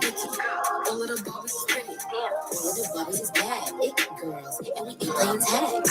sticky. All of the Barbies is pretty. All of the Barbies is bad. It girls, and we ain't playing tag.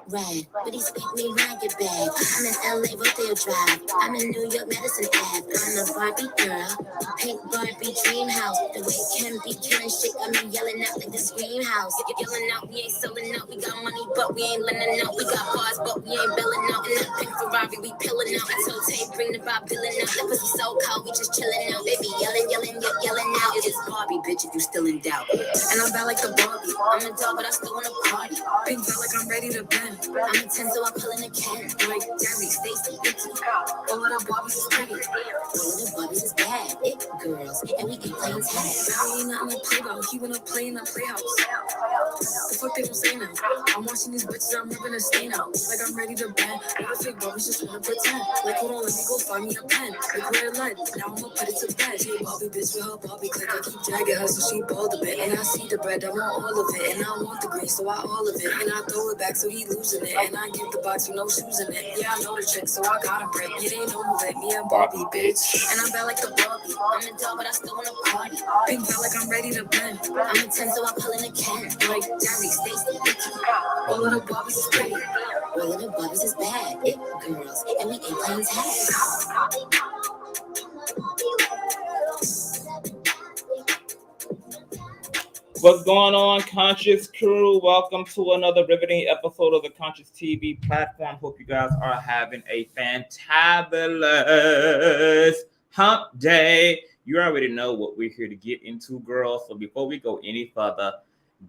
Right, but he speak me when I get back. I'm in LA, Rodeo Drive. I'm in New York, Madison Ave. I'm the Barbie girl, pink Barbie dream house. The way Ken be killing shit, got me yelling out like the scream house. Yelling out, we ain't selling out. We got money, but we ain't lending out. We got bars, but we ain't billing out. In that pink Ferrari, we pilling out. I told Tay, bring the Bob billing out. That pussy so cold, we just chilling out. Baby, yelling out. It's Barbie, bitch, if you still in doubt. And I'm bad like the Barbie. I'm a dog, but I still wanna party. Pink felt like I'm ready to bend. I'm a 10, so I pull in a can. Like Jerry, Stacy, Vicky. All of the Barbies is pretty. All of the Barbies is bad. It girls, and we ain't playing tag. Now he ain't not in the playground. He wanna play in the playhouse. The fuck they don't say now? I'm watching these bitches, I'm ripping a stain out. Like I'm ready to bend. All the fake Barbies just wanna pretend. Like hold on, let me go find me a pen. Like where it led. Now I'ma put it to bed. Hey Barbie bitch with her Barbie click. I keep dragging her so she bald a bit. And I see the bread, I want all of it. And I want the green, so I all of it. And I throw it back so he losing it. And I give the box with no shoes in it. Yeah, I know the trick, so I got a brick. You ain't know who let me and Barbie, bitch. And I'm bad like the Barbie. I'm a dog, but I still wanna party. Pink felt like I'm ready to bend. I'm a 10, so I pull in a can. Like Jerry, Stacy, Vicky. All of the Barbies is pretty. All of the Barbies is bad. It girls, and we ain't playing tag. What's going on, Conscious crew? Welcome to another riveting episode of the Consciouztv platform. Hope you guys are having a fantabulous hump day. You already know what we're here to get into, girls. So before we go any further,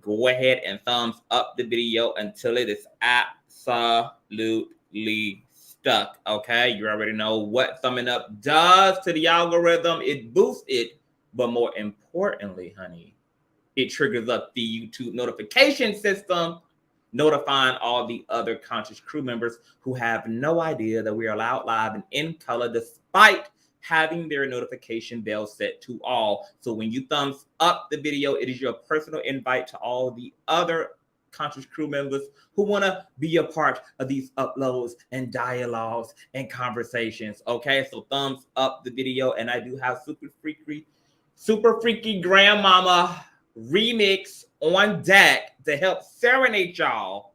go ahead and thumbs up the video until it is absolutely stuck, okay? You already know what thumbing up does to the algorithm. It boosts it, but more importantly, honey, it triggers up the YouTube notification system, notifying all the other Conscious crew members who have no idea that we are out live and in color, despite having their notification bell set to all. So when you thumbs up the video, it is your personal invite to all the other Conscious crew members who want to be a part of these uploads and dialogues and conversations. Okay, so thumbs up the video, and I do have super freaky grandmama remix on deck to help serenade y'all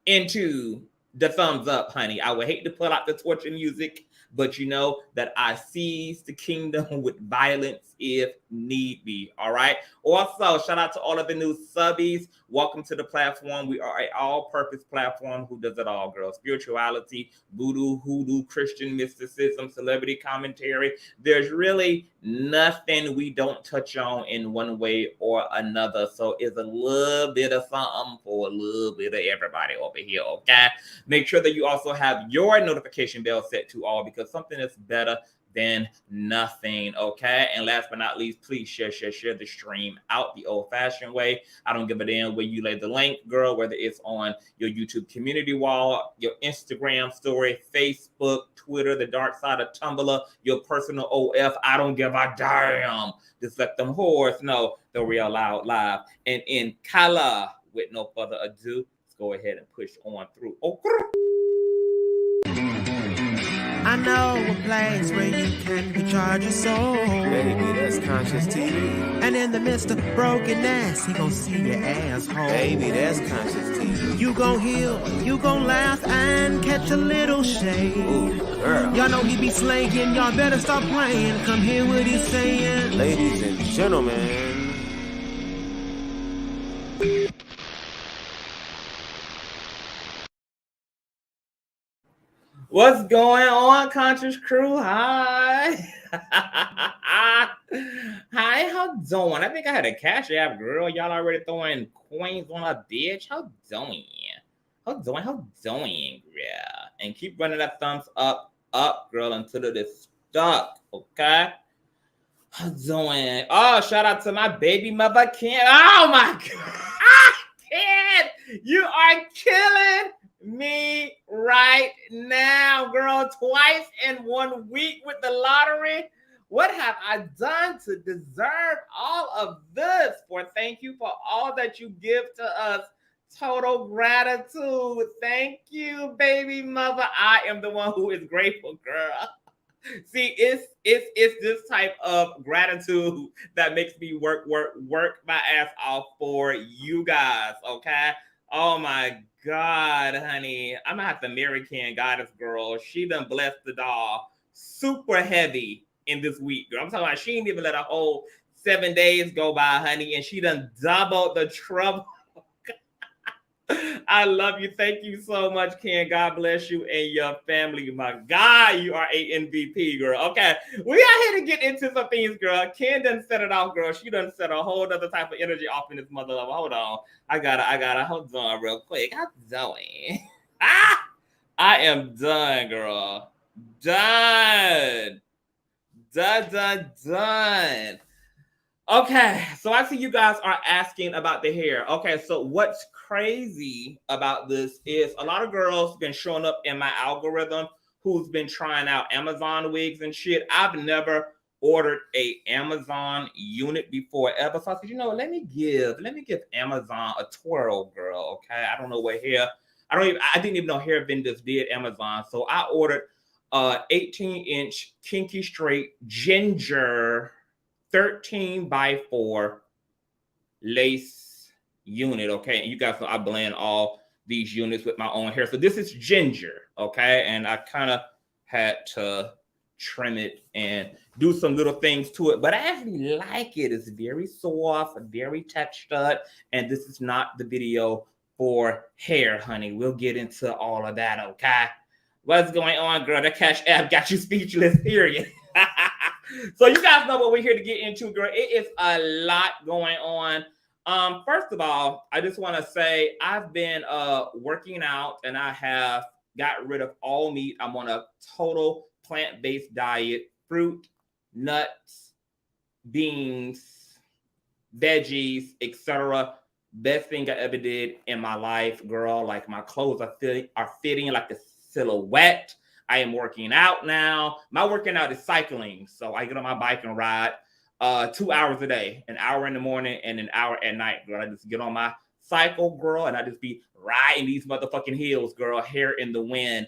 into the thumbs up, honey. I would hate to pull out the torture music, but you know that I seize the kingdom with violence if need be, all right? Also, shout out to all of the new subbies. Welcome to the platform. We are an all-purpose platform who does it all, girl. Spirituality, voodoo, hoodoo, Christian mysticism, celebrity commentary. There's really nothing we don't touch on in one way or another. So it's a little bit of something for a little bit of everybody over here, okay? Make sure that you also have your notification bell set to all, because something is better than nothing, okay? And last but not least, please share the stream out the old-fashioned way. I don't give a damn where you lay the link, girl, whether it's on your YouTube community wall, your Instagram story, Facebook, Twitter, the dark side of Tumblr, your personal OF. I don't give a damn. Just let them whores know that we are loud live and in color. With no further ado, let's go ahead and push on through. Okay. I know a place where you can recharge your soul. Baby, that's Consciouztv. And in the midst of brokenness, he gon' see your asshole. Baby, that's Consciouztv. You gon' heal, you gon' laugh and catch a little shade. Ooh, girl. Y'all know he be slaying, y'all better stop playing. Come hear what he's saying. Ladies and gentlemen. What's going on, Conscious crew? Hi. Hi, how doing? I think I had a cash app, girl. Y'all already throwing coins on a bitch. How doing? Girl? And keep running that thumbs up, girl, until it is stuck, okay? How doing? Oh, shout out to my baby mother, Ken. Oh, my God. Ken, you are killing me right now, girl. Twice in 1 week with the lottery. What have I done to deserve all of this? For thank you for all that you give to us. Total gratitude. Thank you, baby mother. I am the one who is grateful, girl. See, it's this type of gratitude that makes me work my ass off for you guys, okay? Oh my God, honey. I'm gonna have to marry Ken Goddess girl. She done blessed the doll super heavy in this week, girl. I'm talking about she didn't even let a whole 7 days go by, honey, and she done doubled the trouble. I love you. Thank you so much, Ken. God bless you and your family. My God, you are a MVP, girl. Okay, we are here to get into some things, girl. Ken done set it off, girl. She done set a whole other type of energy off in this mother level. Hold on. I gotta hold on real quick. How's it going? I am done, girl. Done. Done. Okay, so I see you guys are asking about the hair. Okay, so what's crazy about this is a lot of girls been showing up in my algorithm who's been trying out Amazon wigs and shit. I've never ordered a Amazon unit before ever. So I said, let me give Amazon a twirl, girl. Okay, I don't know what hair. I didn't even know hair vendors did Amazon. So I ordered 18-inch kinky straight ginger 13x4 lace unit, okay? And you guys know I blend all these units with my own hair. So this is ginger, okay? And I kind of had to trim it and do some little things to it, but I actually like it. It's very soft, very textured, and this is not the video for hair, honey. We'll get into all of that, okay? What's going on, girl? The Cash App got you speechless, period. So you guys know what we're here to get into, girl. It is a lot going on. First of all, I just want to say I've been working out and I have got rid of all meat. I'm on a total plant-based diet, fruit, nuts, beans, veggies, etc. Best thing I ever did in my life, girl. Like my clothes are fitting like a silhouette. I am working out now. My working out is cycling. So I get on my bike and ride 2 hours a day, an hour in the morning and an hour at night, girl. I just get on my cycle, girl, and I just be riding these motherfucking hills, girl, hair in the wind.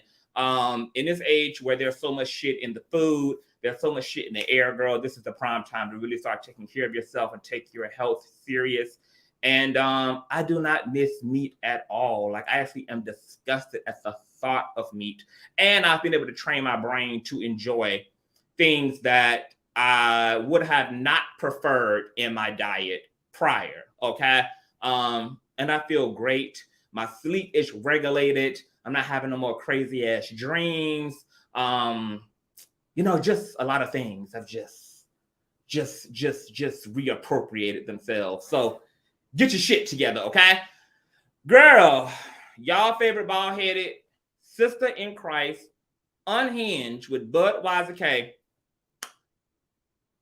In this age where there's so much shit in the food, there's so much shit in the air, girl, this is the prime time to really start taking care of yourself and take your health serious. And I do not miss meat at all. Like I actually am disgusted at the thought of meat. And I've been able to train my brain to enjoy things that I would have not preferred in my diet prior. Okay. And I feel great. My sleep is regulated. I'm not having no more crazy ass dreams. Just a lot of things have just reappropriated themselves. So get your shit together, okay? Girl, y'all favorite bald-headed sister in Christ, unhinged with Budweiser K,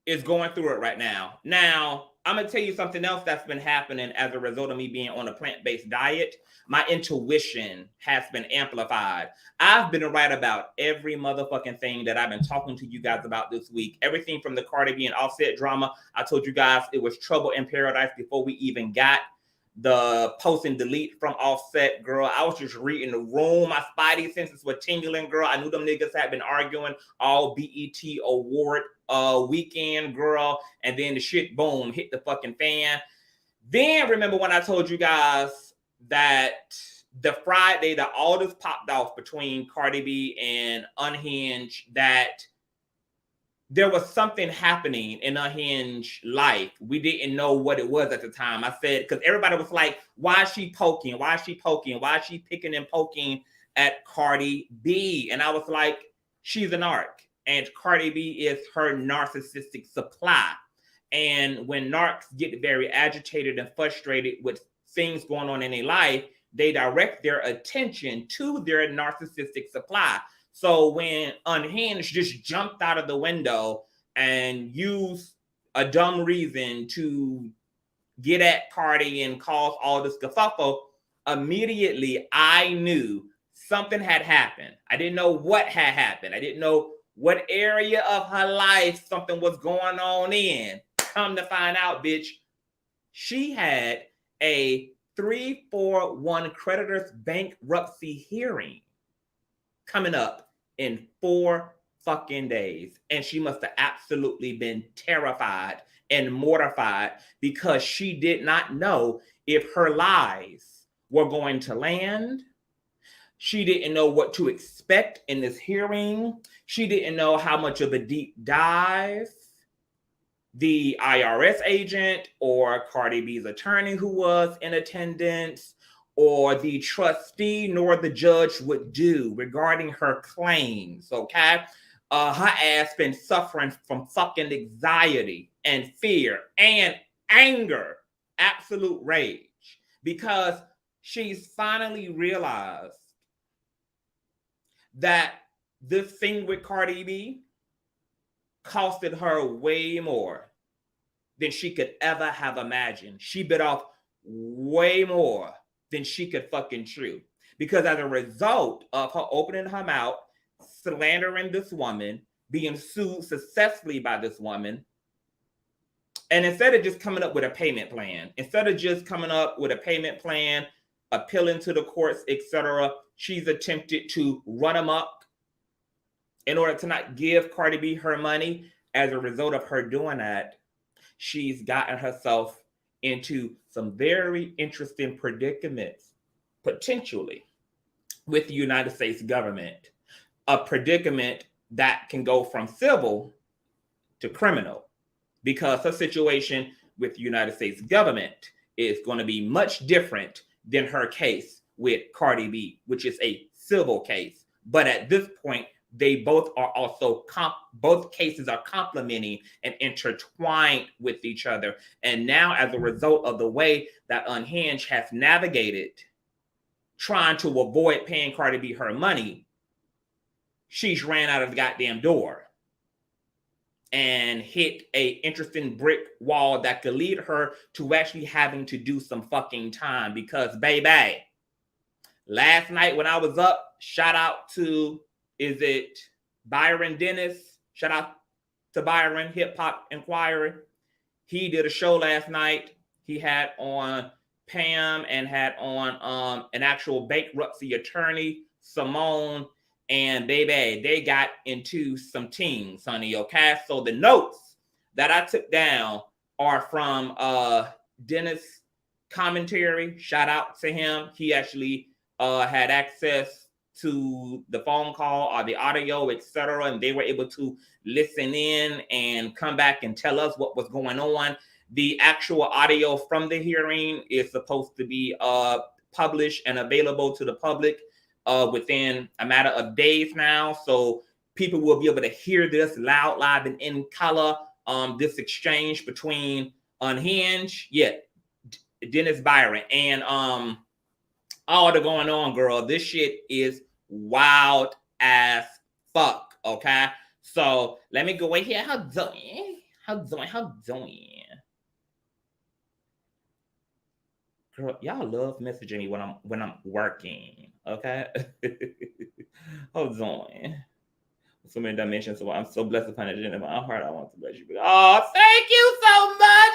is going through it right now. Now, I'm going to tell you something else that's been happening as a result of me being on a plant-based diet. My intuition has been amplified. I've been right about every motherfucking thing that I've been talking to you guys about this week. Everything from the Cardi B and Offset drama. I told you guys it was trouble in paradise before we even got the post and delete from Offset, girl. I was just reading the room. My spidey senses were tingling, girl. I knew them niggas had been arguing all BET award weekend, girl. And then the shit, boom, hit the fucking fan. Then remember when I told you guys that the Friday that all this popped off between Cardi B and Unhinged, that there was something happening in Unhinged life. We didn't know what it was at the time. I said, because everybody was like, why is she poking? Why is she poking? Why is she picking and poking at Cardi B? And I was like, she's an narc. And Cardi B is her narcissistic supply. And when narcs get very agitated and frustrated with things going on in their life, they direct their attention to their narcissistic supply. So when Unhinged just jumped out of the window and used a dumb reason to get at Cardi and cause all this kerfuffle, immediately I knew something had happened. I didn't know what had happened. I didn't know what area of her life something was going on in. Come to find out, bitch, she had a 341 creditor's bankruptcy hearing coming up in 4 fucking days. And she must have absolutely been terrified and mortified because she did not know if her lies were going to land. She didn't know what to expect in this hearing. She didn't know how much of a deep dive the IRS agent or Cardi B's attorney who was in attendance or the trustee nor the judge would do regarding her claims, okay? Her ass been suffering from fucking anxiety and fear and anger, absolute rage, because she's finally realized that this thing with Cardi B costed her way more than she could ever have imagined. She bit off way more than she could fucking chew. Because as a result of her opening her mouth, slandering this woman, being sued successfully by this woman, and instead of just coming up with a payment plan, appealing to the courts, etc., she's attempted to run amok in order to not give Cardi B her money. As a result of her doing that, she's gotten herself into some very interesting predicaments, potentially, with the United States government. A predicament that can go from civil to criminal, because her situation with the United States government is going to be much different than her case with Cardi B, which is a civil case. But at this point, they both are also both cases are complementing and intertwined with each other. And now, as a result of the way that Unhinged has navigated trying to avoid paying Cardi B her money, she's ran out of the goddamn door and hit a interesting brick wall that could lead her to actually having to do some fucking time. Because, baby, last night when I was up, shout out to, is it Byron Dennis? Shout out to Byron, Hip Hop Inquirer. He did a show last night. He had on Pam and had on an actual bankruptcy attorney, Simone, and baby, they got into some things, honey, okay? So the notes that I took down are from Dennis' commentary. Shout out to him. He actually had access to the phone call or the audio, etc., and they were able to listen in and come back and tell us what was going on. The actual audio from the hearing is supposed to be published and available to the public within a matter of days now, so people will be able to hear this loud, live, and in color. This exchange between Unhinged, Dennis Byron, and all the going on, girl. This shit is wild as fuck. Okay, so let me go in here. How doing? Girl, y'all love messaging me when I'm working. Okay. Hold on. So many dimensions. So I'm so blessed upon it in my heart. I want to bless you. Oh, thank you so much,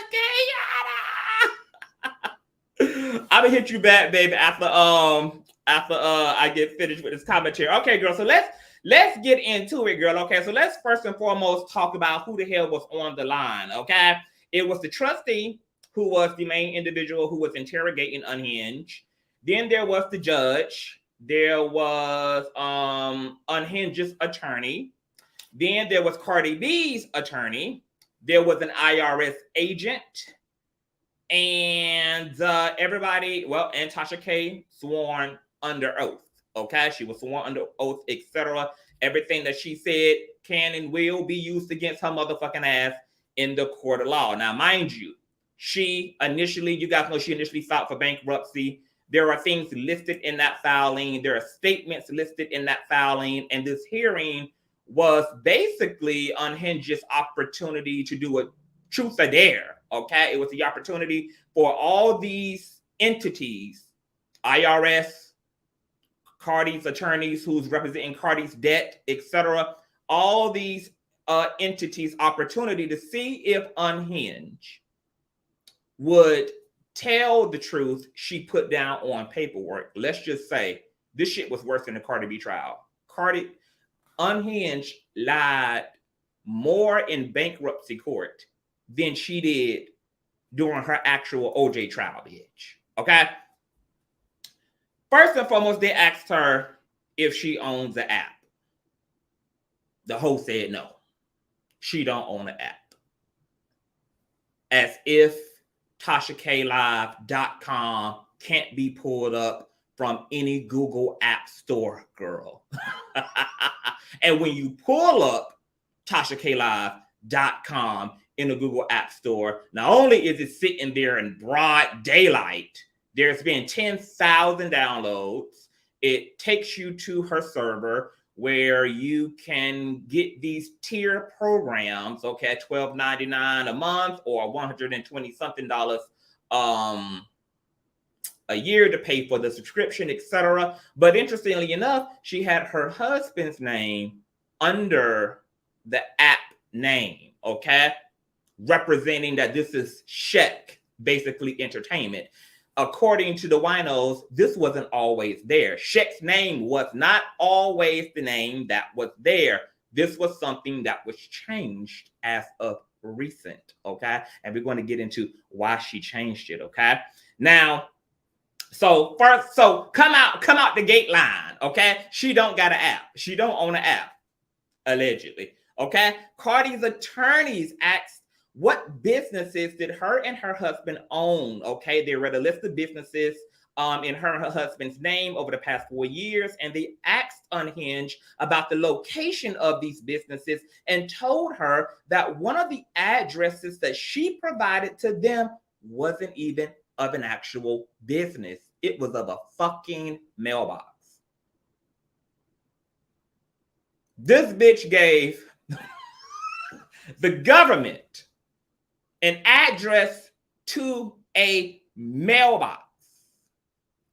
Kenyatta. I'm gonna hit you back, baby, after I get finished with this commentary. Okay, girl. So let's get into it, girl. Okay. So let's first and foremost talk about who the hell was on the line. Okay. It was the trustee, who was the main individual who was interrogating Unhinged. Then there was the judge. There was Unhinged's attorney. Then there was Cardi B's attorney. There was an IRS agent. And everybody, and Tasha K sworn under oath. Okay, she was sworn under oath, etc. Everything that she said can and will be used against her motherfucking ass in the court of law. Now, mind you, you guys know she initially filed for bankruptcy. There are things listed in that filing. There are statements listed in that filing. And this hearing was basically Unhinged's opportunity to do a truth or dare. Okay. It was the opportunity for all these entities, IRS, Cardi's attorneys who's representing Cardi's debt, etc. All these entities' opportunity to see if Unhinged would tell the truth she put down on paperwork. Let's just say this shit was worse than the Cardi B trial. Unhinged lied more in bankruptcy court than she did during her actual OJ trial, bitch. Okay? First and foremost, they asked her if she owns the app. The host said no. She don't own the app. As if TashaKLive.com can't be pulled up from any Google App Store, girl. And when you pull up TashaKLive.com in the Google App Store, not only is it sitting there in broad daylight, there's been 10,000 downloads. It takes you to her server where you can get these tier programs, okay, $12.99 a month or $120-something a year to pay for the subscription, etc. But interestingly enough, she had her husband's name under the app name, okay, representing that this is Sheck, basically entertainment. According to the winos, this wasn't always there. Sheck's name was not always the name that was there. This was something that was changed as of recent, okay? And we're going to get into why she changed it, okay? Now, so come out the gate line, okay? She don't got an app. She don't own an app, allegedly, okay? Cardi's attorneys asked what businesses did her and her husband own, okay? They read a list of businesses in her and her husband's name over the past 4 years, and they asked Unhinged about the location of these businesses and told her that one of the addresses that she provided to them wasn't even of an actual business. It was of a fucking mailbox. This bitch gave the government an address to a mailbox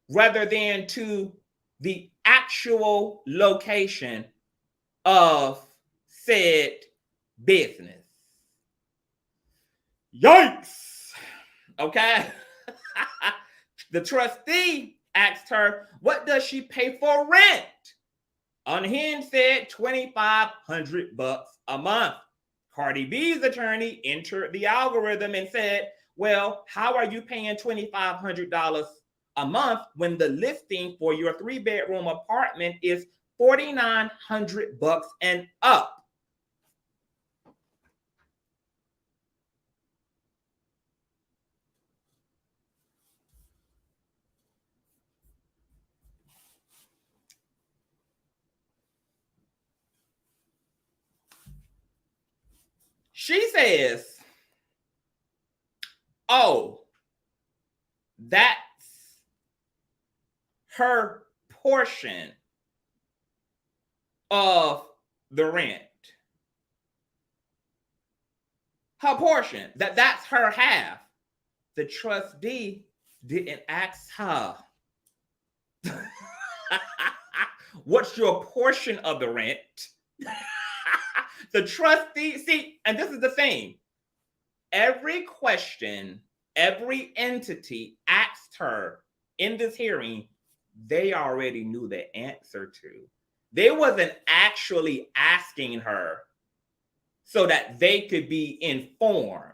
rather than to the actual location of said business. Yikes! Okay. The trustee asked her, what does she pay for rent? Unhinged said $2,500 a month. Cardi B's attorney entered the algorithm and said, well, how are you paying $2,500 a month when the listing for your 3-bedroom apartment is $4,900 and up? She says, oh, that's her portion of the rent. Her portion, that's her half. The trustee didn't ask her, what's your portion of the rent? The trustee, see, and this is the thing. Every question, every entity asked her in this hearing, they already knew the answer to. They wasn't actually asking her so that they could be informed.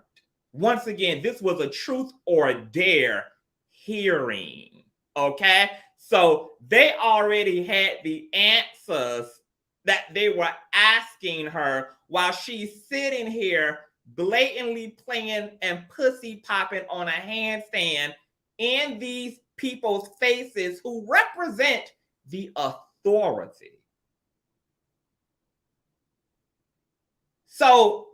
Once again, this was a truth or a dare hearing, okay? So they already had the answers that they were asking her while she's sitting here blatantly playing and pussy popping on a handstand in these people's faces who represent the authority. So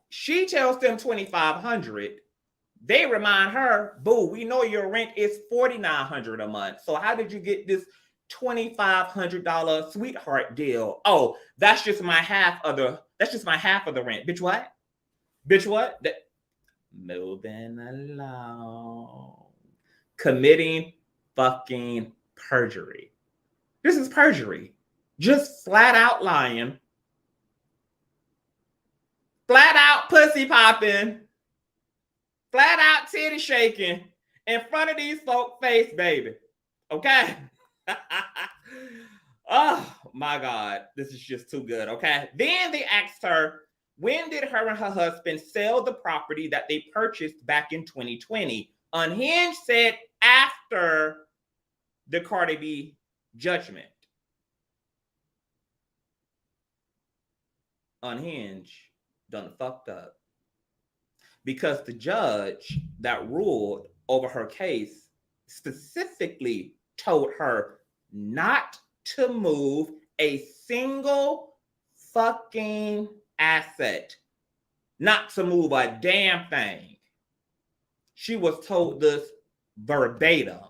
she tells them $2,500. They remind her, boo, we know your rent is $4,900 a month. So how did you get this $2,500 sweetheart deal? Oh, that's just my half of the rent. Bitch, what? Bitch, what? Moving along. Committing fucking perjury. This is perjury. Just flat out lying. Flat out pussy popping. Flat out titty shaking in front of these folk face, baby. Okay? Oh my God, this is just too good. Okay. Then they asked her, when did her and her husband sell the property that they purchased back in 2020? Unhinged said after the Cardi B judgment. Unhinged done fucked up because the judge that ruled over her case specifically told her not to move a single fucking asset, not to move a damn thing. She was told this verbatim.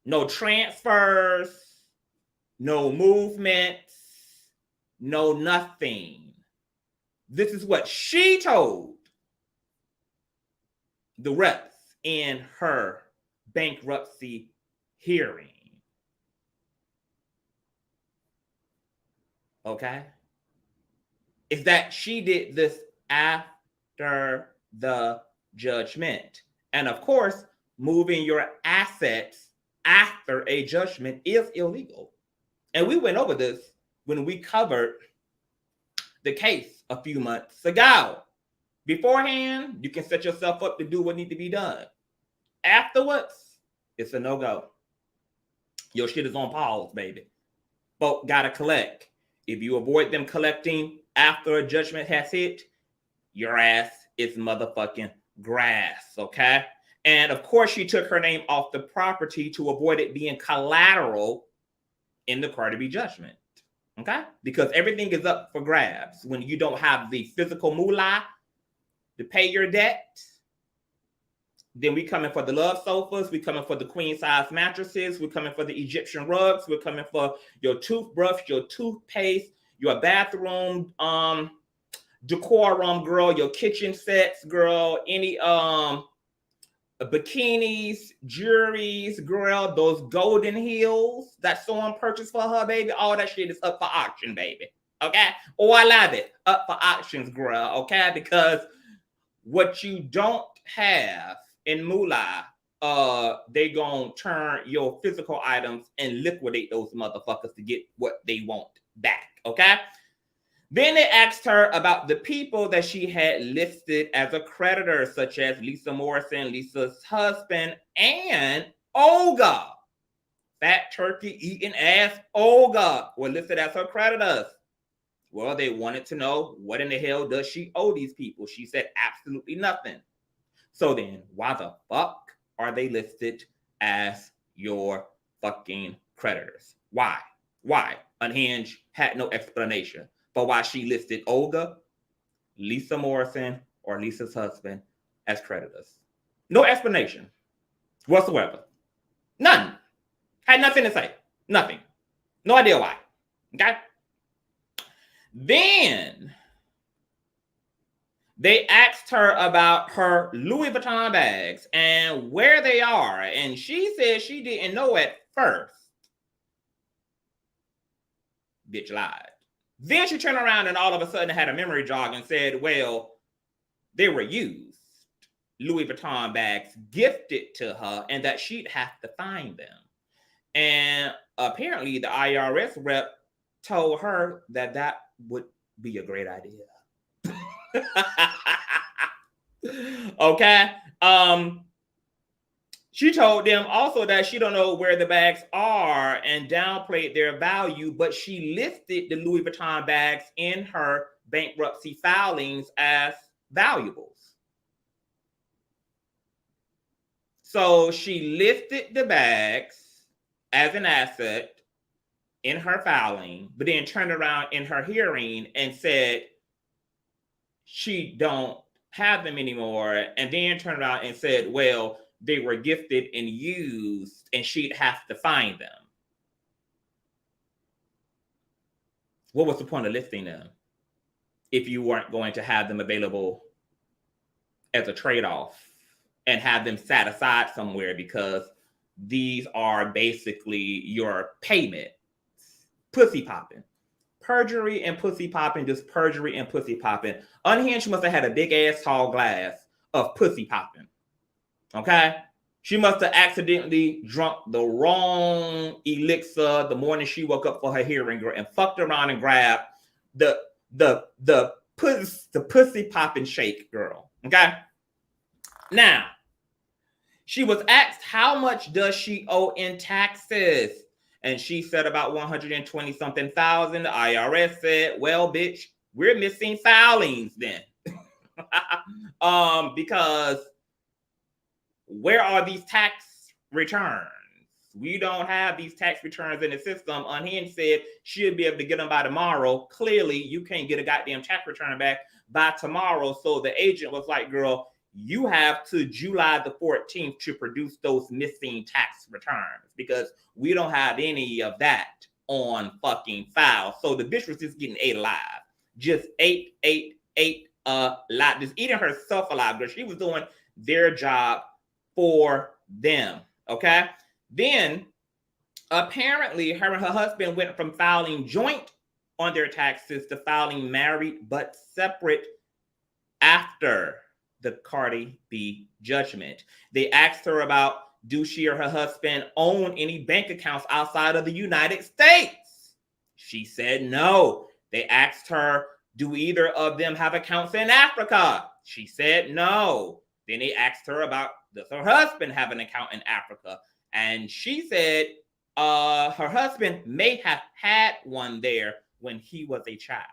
No transfers, no movements, no nothing. This is what she told the reps in her bankruptcy hearing. Okay? Is that she did this after the judgment. And of course, moving your assets after a judgment is illegal. And we went over this when we covered the case a few months ago. Beforehand, you can set yourself up to do what needs to be done. Afterwards, it's a no-go. Your shit is on pause, baby. Folk gotta collect. If you avoid them collecting after a judgment has hit, your ass is motherfucking grass, okay? And of course, she took her name off the property to avoid it being collateral in the Cardi B judgment, okay? Because everything is up for grabs when you don't have the physical moolah to pay your debt. Then we coming for the love sofas. We coming for the queen size mattresses. We're coming for the Egyptian rugs. We're coming for your toothbrush, your toothpaste, your bathroom decorum, girl, your kitchen sets, girl, any bikinis, jewelries, girl, those golden heels that someone purchased for her, baby. All that shit is up for auction, baby. Okay? Oh, I love it. Up for auctions, girl. Okay? Because what you don't have in moolah, they gonna turn your physical items and liquidate those motherfuckers to get what they want back. Okay? Then they asked her about the people that she had listed as a creditor, such as Lisa Morrison, Lisa's husband, and OLGA. Fat turkey eating ass OLGA were listed as her creditors. Well, they wanted to know what in the hell does she owe these people? She said absolutely nothing. So then, why the fuck are they listed as your fucking creditors? Why? Why? Unhinged had no explanation for why she listed OLGA, Lisa Morrison, or Lisa's husband as creditors. No explanation whatsoever. None. Had nothing to say. Nothing. No idea why. Okay? Then they asked her about her Louis Vuitton bags and where they are. And she said she didn't know at first. Bitch lied. Then she turned around and all of a sudden had a memory jog and said, well, they were used Louis Vuitton bags gifted to her and that she'd have to find them. And apparently the IRS rep told her that that would be a great idea. Okay. She told them also that she don't know where the bags are and downplayed their value, but she listed the Louis Vuitton bags in her bankruptcy filings as valuables. So she listed the bags as an asset in her filing, but then turned around in her hearing and said she don't have them anymore, and then turned around and said, well, they were gifted and used and she'd have to find them. What was the point of listing them if you weren't going to have them available as a trade-off and have them set aside somewhere, because these are basically your payment? Pussy popping. Perjury and pussy popping, just perjury and pussy popping. Unhinged must have had a big ass tall glass of pussy popping. Okay? She must have accidentally drunk the wrong elixir the morning she woke up for her hearing, girl, and fucked around and grabbed the pussy popping shake, girl. Okay. Now, she was asked how much does she owe in taxes, and she said about 120 something thousand. The IRS said, "Well, bitch, we're missing filings then." Because where are these tax returns? We don't have these tax returns in the system. Unhinged said she'll be able to get them by tomorrow. Clearly, you can't get a goddamn tax return back by tomorrow. So the agent was like, girl, you have to July the 14th to produce those missing tax returns because we don't have any of that on fucking file. So the bitch was just getting ate alive. Just ate alive. Just eating herself alive. Girl, she was doing their job for them. Okay. Then apparently her and her husband went from filing joint on their taxes to filing married but separate after the Cardi B judgment. They asked her about do she or her husband own any bank accounts outside of the United States? She said no. They asked her, do either of them have accounts in Africa? She said no. Then they asked her about does her husband have an account in Africa? And she said her husband may have had one there when he was a child.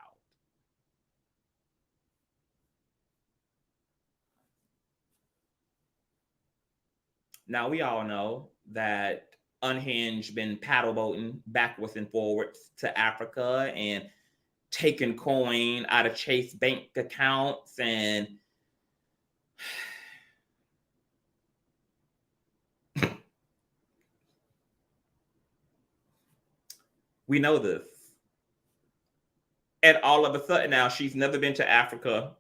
Now, we all know that Unhinged been paddle boating backwards and forwards to Africa and taking coin out of Chase bank accounts and we know this. And all of a sudden now, she's never been to Africa.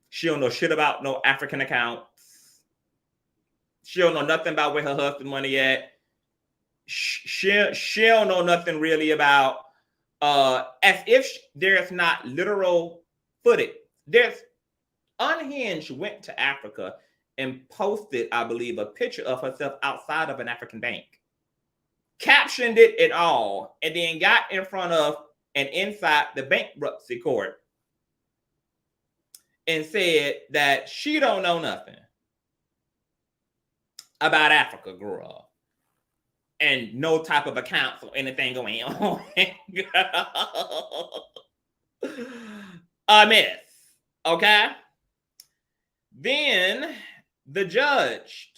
She don't know shit about no African accounts. She don't know nothing about where her husband money at. She don't know nothing really about, as if there's not literal footage. There's Unhinged went to Africa and posted, I believe, a picture of herself outside of an African bank. Captioned it at all, and then got in front of and inside the bankruptcy court and said that she don't know nothing about Africa, girl, and no type of accounts or anything going on. A mess, okay? Then the judge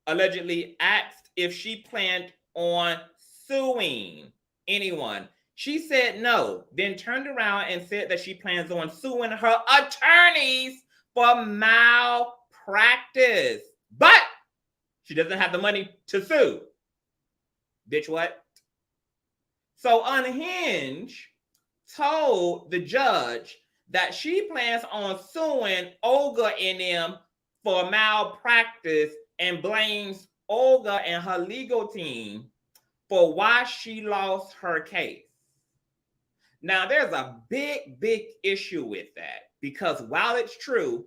allegedly asked if she planned on suing anyone. She said no, then turned around and said that she plans on suing her attorneys for malpractice. But she doesn't have the money to sue. Bitch, what? So Unhinged told the judge that she plans on suing OLGA and them for malpractice and blames OLGA and her legal team for why she lost her case. Now, there's a big issue with that because while it's true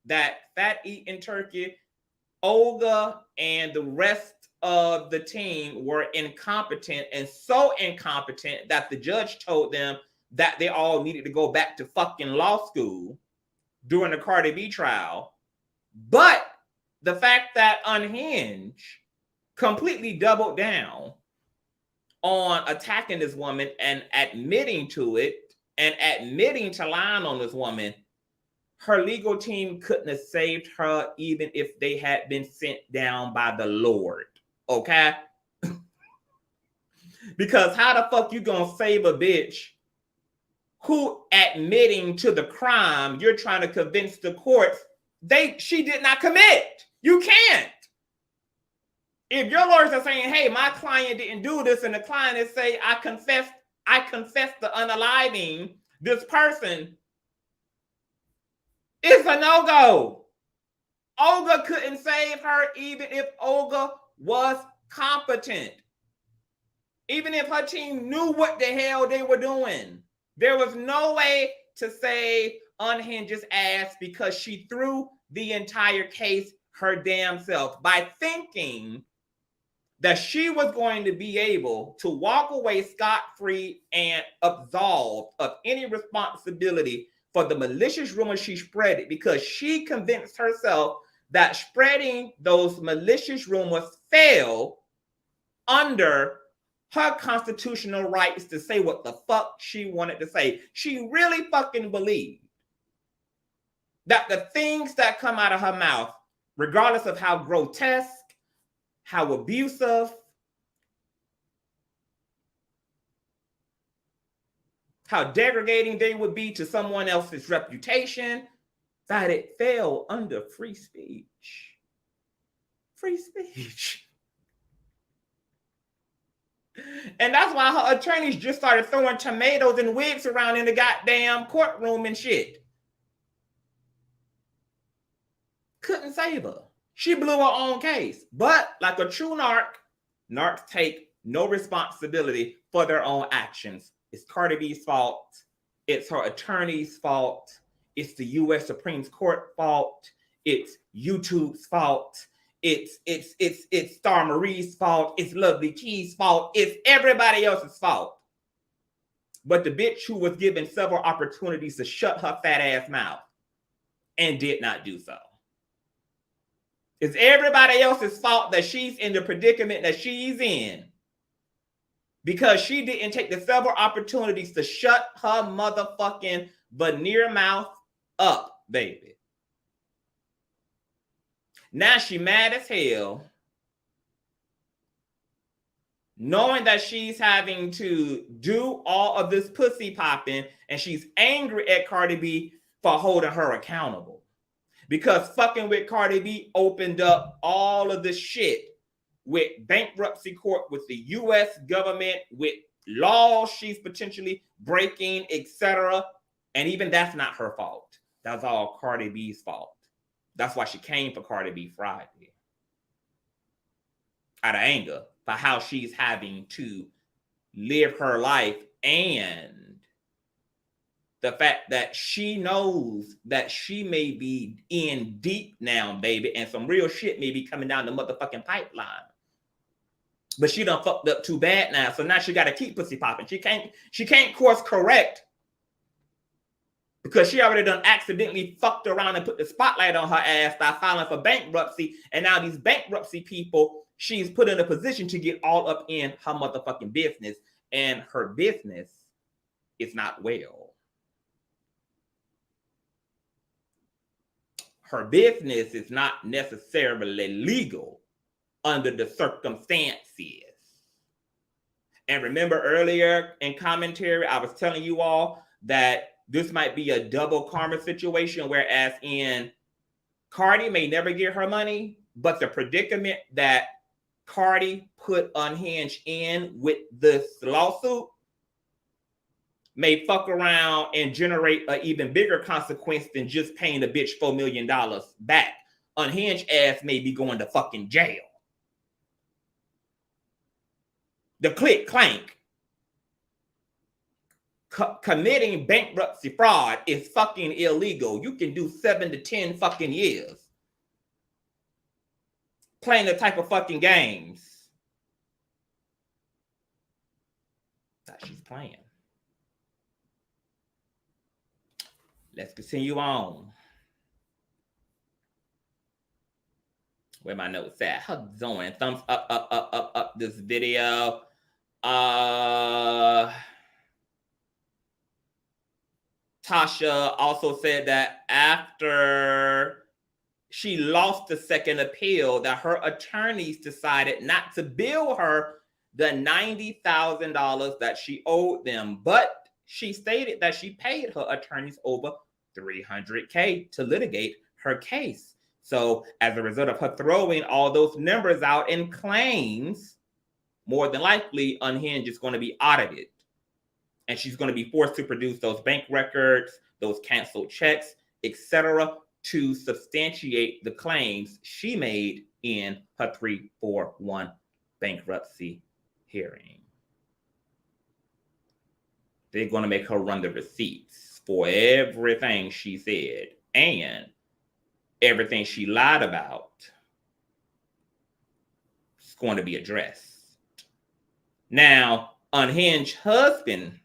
that Fat Eating Turkey, OLGA, and the rest of the team were incompetent and so incompetent that the judge told them that they all needed to go back to fucking law school during the Cardi B trial. But the fact that Unhinged completely doubled down on attacking this woman and admitting to it and admitting to lying on this woman, her legal team couldn't have saved her even if they had been sent down by the Lord. Okay? Because how the fuck you gonna save a bitch who admitting to the crime you're trying to convince the courts she did not commit? You can't. If your lawyers are saying, hey, my client didn't do this, and the client is saying, I confess to unaliving this person, it's a no-go. OLGA couldn't save her even if OLGA was competent. Even if her team knew what the hell they were doing. There was no way to save Unhinged's ass because she threw the entire case her damn self by thinking that she was going to be able to walk away scot-free and absolved of any responsibility for the malicious rumors she spread, because she convinced herself that spreading those malicious rumors fell under her constitutional rights to say what the fuck she wanted to say. She really fucking believed that the things that come out of her mouth, regardless of how grotesque, how abusive, how degrading they would be to someone else's reputation, that it fell under free speech. Free speech. And that's why her attorneys just started throwing tomatoes and wigs around in the goddamn courtroom and shit. Couldn't save her. She blew her own case. But like a true narc, narcs take no responsibility for their own actions. It's Cardi B's fault. It's her attorney's fault. It's the U.S. Supreme Court fault. It's YouTube's fault. It's Star Marie's fault. It's Lovely Key's fault. It's everybody else's fault. But the bitch who was given several opportunities to shut her fat ass mouth and did not do so. It's everybody else's fault that she's in the predicament that she's in, because she didn't take the several opportunities to shut her motherfucking veneer mouth up, baby. Now she mad as hell, knowing that she's having to do all of this pussy popping, and she's angry at Cardi B for holding her accountable. Because fucking with Cardi B opened up all of this shit with bankruptcy court, with the U.S. government, with laws she's potentially breaking, etc. And even that's not her fault. That's all Cardi B's fault. That's why she came for Cardi B Friday. Out of anger for how she's having to live her life, and the fact that she knows that she may be in deep now, baby, and some real shit may be coming down the motherfucking pipeline. But she done fucked up too bad now, so now she got to keep pussy popping. She can't course correct, because she already done accidentally fucked around and put the spotlight on her ass by filing for bankruptcy, and now these bankruptcy people, she's put in a position to get all up in her motherfucking business, and her business is not well. Her business is not necessarily legal under the circumstances. And remember earlier in commentary, I was telling you all that this might be a double karma situation, whereas in Cardi may never get her money, but the predicament that Cardi put Unhinged in with this lawsuit may fuck around and generate an even bigger consequence than just paying the bitch $4 million back. Unhinged ass may be going to fucking jail. The click clank. Committing bankruptcy fraud is fucking illegal. You can do 7 to 10 fucking years playing the type of fucking games that she's playing. Let's continue on. Where my notes at? How's it going? Thumbs up this video. Tasha also said that after she lost the second appeal, that her attorneys decided not to bill her the $90,000 that she owed them, but she stated that she paid her attorneys over $300K to litigate her case. So as a result of her throwing all those numbers out in claims, more than likely Unhinged is going to be audited. And she's going to be forced to produce those bank records, those canceled checks, etc., to substantiate the claims she made in her 341 bankruptcy hearing. They're going to make her run the receipts for everything she said and everything she lied about going to be addressed. Now, Unhinged husband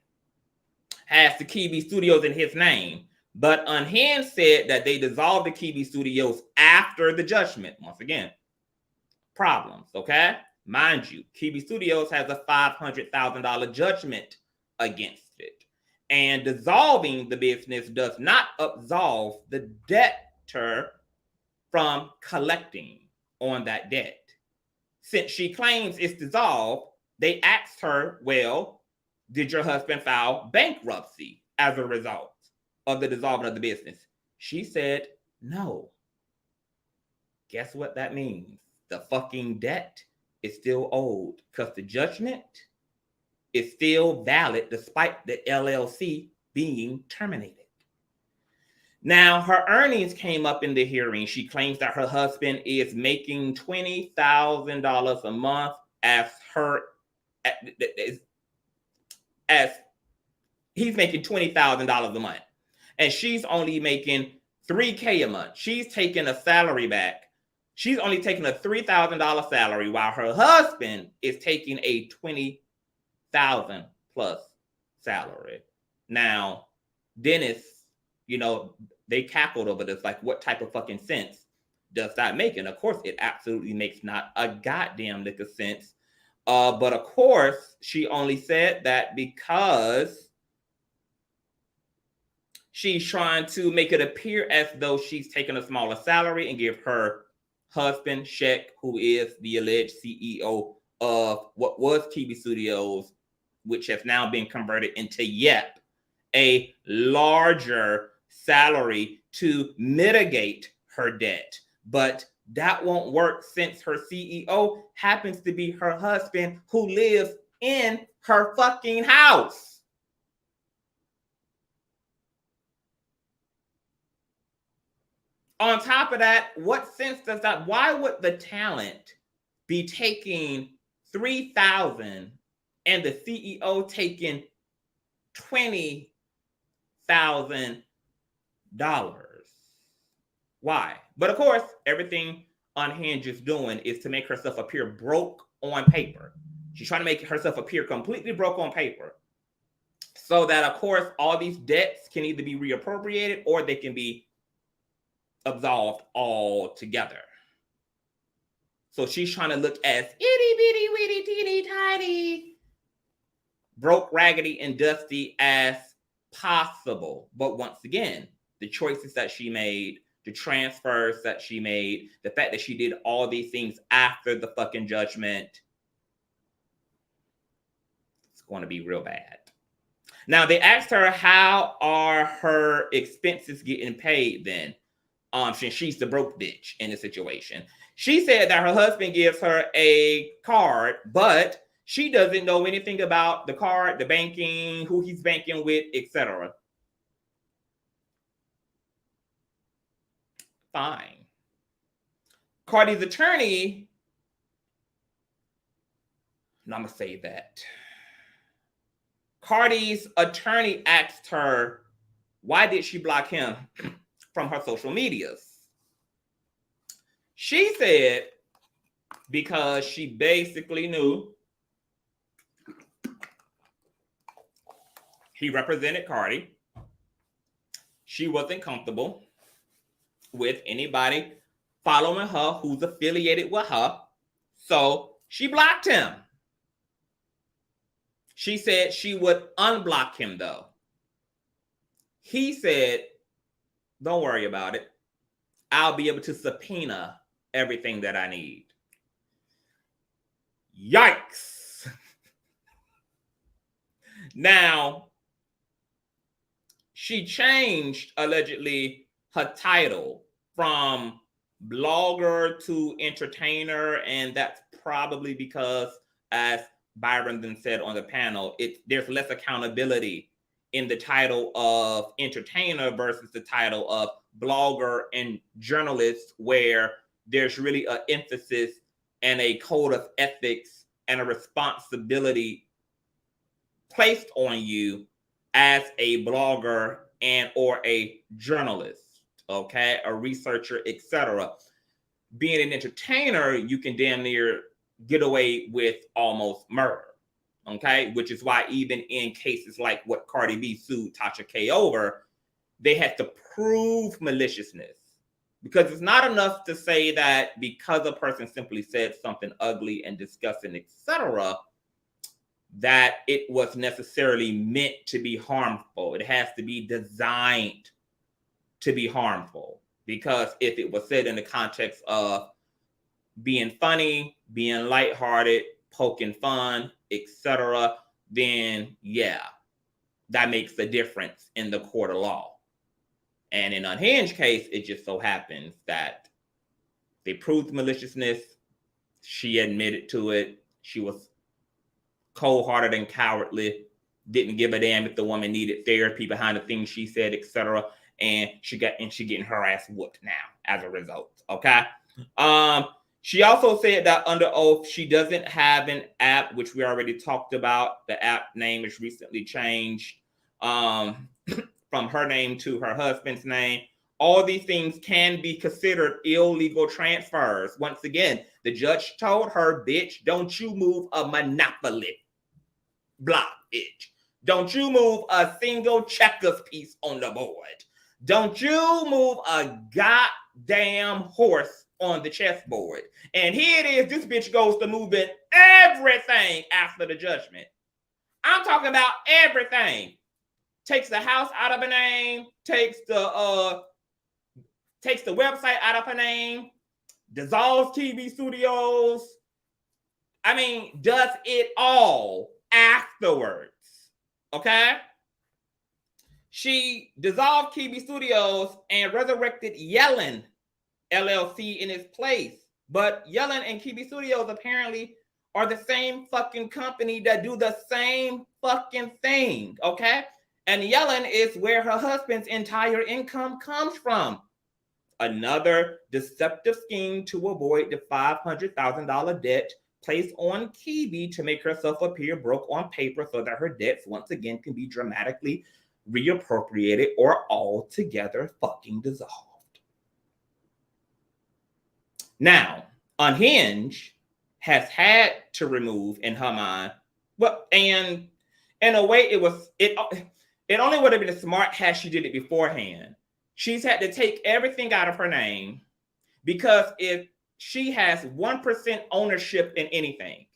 has the KB Studios in his name, but Unhinged said that they dissolved the KB Studios after the judgment. Once again, problems, okay? Mind you, KB Studios has a $500,000 judgment against it. And dissolving the business does not absolve the debtor from collecting on that debt. Since she claims it's dissolved, they asked her, well, did your husband file bankruptcy as a result of the dissolving of the business? She said, no. Guess what that means? The fucking debt is still owed because the judgment is still valid despite the LLC being terminated. Now, her earnings came up in the hearing. She claims that her husband is making $20,000 a month as he's making $20,000 a month. And she's only making $3,000 a month. She's taking a salary back. She's only taking a $3,000 salary while her husband is taking a $20,000 plus salary. Now, Dennis, they cackled over this, like, what type of fucking sense does that make? And of course, it absolutely makes not a goddamn lick of sense. But of course, she only said that because she's trying to make it appear as though she's taking a smaller salary and give her husband, Sheck, who is the alleged CEO of what was KB Studios, which has now been converted into Yep, a larger salary to mitigate her debt. But that won't work since her CEO happens to be her husband who lives in her fucking house. On top of that, what sense does that? Why would the talent be taking $3,000 and the CEO taking $20,000? Why? But of course, everything Unhinged is doing is to make herself appear broke on paper. She's trying to make herself appear completely broke on paper, so that, of course, all these debts can either be reappropriated or they can be absolved altogether. So she's trying to look as itty bitty witty teeny tiny, broke, raggedy, and dusty as possible. But once again, the choices that she made, the transfers that she made, the fact that she did all these things after the fucking judgment, it's going to be real bad. Now, they asked her, how are her expenses getting paid then? Since she's the broke bitch in the situation. She said that her husband gives her a card, but she doesn't know anything about the card, the banking, who he's banking with, etc. Fine. Cardi's attorney, and I'm gonna say that. Cardi's attorney asked her, why did she block him from her social medias? She said because she basically knew he represented Cardi. She wasn't comfortable with anybody following her who's affiliated with her, so she blocked him. She said she would unblock him though. He said, don't worry about it. I'll be able to subpoena everything that I need. Yikes. Now, she changed, allegedly, her title from blogger to entertainer, and that's probably because, as Byron then said on the panel, there's less accountability in the title of entertainer versus the title of blogger and journalist, where there's really an emphasis and a code of ethics and a responsibility placed on you as a blogger and or a journalist, okay, a researcher, etc. Being an entertainer, you can damn near get away with almost murder. Okay, which is why even in cases like what Cardi B sued Tasha K over, they had to prove maliciousness, because it's not enough to say that because a person simply said something ugly and disgusting, etc., that it was necessarily meant to be harmful. It has to be designed to be harmful, because if it was said in the context of being funny, being lighthearted, poking fun, etc., then yeah, that makes a difference in the court of law. And in Unhinged case, it just so happens that they proved maliciousness. She admitted to it. She was cold-hearted and cowardly, didn't give a damn if the woman needed therapy behind the things she said, etc. And she getting her ass whooped now as a result. Okay. She also said that under oath, she doesn't have an app, which we already talked about. The app name is recently changed from her name to her husband's name. All these things can be considered illegal transfers. Once again, the judge told her, bitch, don't you move a monopoly block, bitch. Don't you move a single checkers piece on the board. Don't you move a goddamn horse on the chessboard. And here it is, this bitch goes to moving everything after the judgment. I'm talking about everything. Takes the house out of her name, takes the website out of her name, dissolves TV studios. I mean, does it all afterwards. Okay? She dissolved TV Studios and resurrected Yellen LLC in its place. But Yellen and TV Studios apparently are the same fucking company that do the same fucking thing, okay? And Yellen is where her husband's entire income comes from. Another deceptive scheme to avoid the $500,000 debt placed on Kiwi to make herself appear broke on paper so that her debts once again can be dramatically reappropriated or altogether fucking dissolved. Now, Unhinged has had to remove in her mind, well, and in a way it only would have been smart had she did it beforehand. She's had to take everything out of her name, because if she has 1% ownership in anything,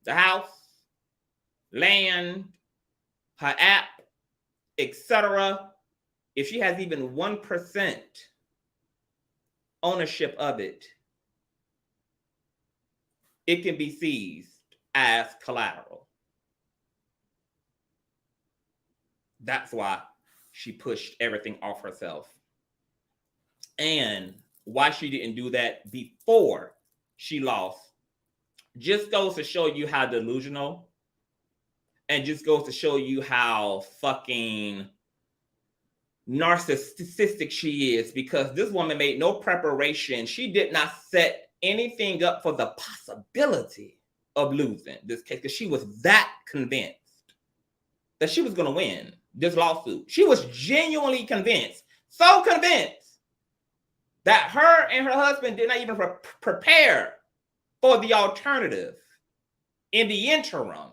the house, land, her app, etc., if she has even 1% ownership of it, it can be seized as collateral. That's why she pushed everything off herself. And why she didn't do that before she lost just goes to show you how delusional, and just goes to show you how fucking narcissistic she is, because this woman made no preparation. She did not set anything up for the possibility of losing this case, because she was that convinced that she was going to win this lawsuit. She was genuinely convinced, so convinced, that her and her husband did not even prepare for the alternative in the interim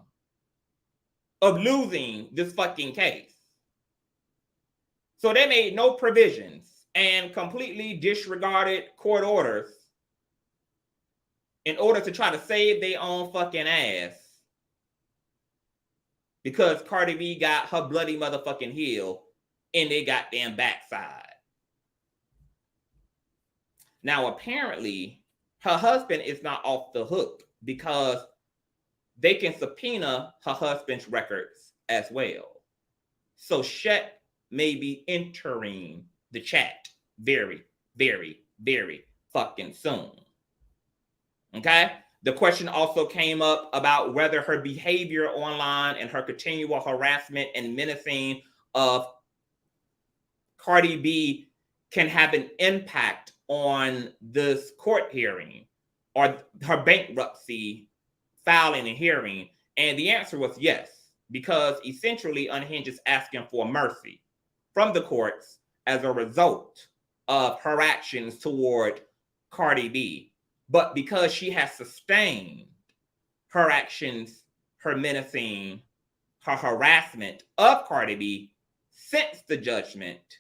of losing this fucking case. So they made no provisions and completely disregarded court orders in order to try to save their own fucking ass, because Cardi B got her bloody motherfucking heel in their goddamn backside. Now, apparently, her husband is not off the hook, because they can subpoena her husband's records as well. So Shet may be entering the chat very, very, very fucking soon. Okay? The question also came up about whether her behavior online and her continual harassment and menacing of Cardi B can have an impact on this court hearing or her bankruptcy filing and hearing. And the answer was yes, because essentially Unhinged is asking for mercy from the courts as a result of her actions toward Cardi B. But because she has sustained her actions, her menacing, her harassment of Cardi B since the judgment,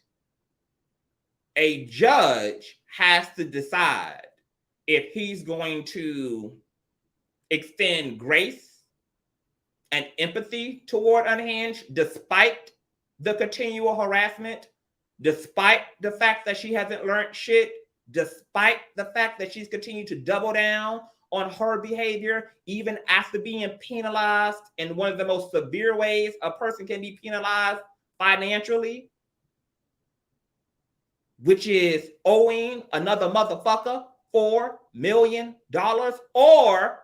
a judge has to decide if he's going to extend grace and empathy toward Unhinged despite the continual harassment, despite the fact that she hasn't learned shit, despite the fact that she's continued to double down on her behavior, even after being penalized in one of the most severe ways a person can be penalized financially, which is owing another motherfucker $4 million, or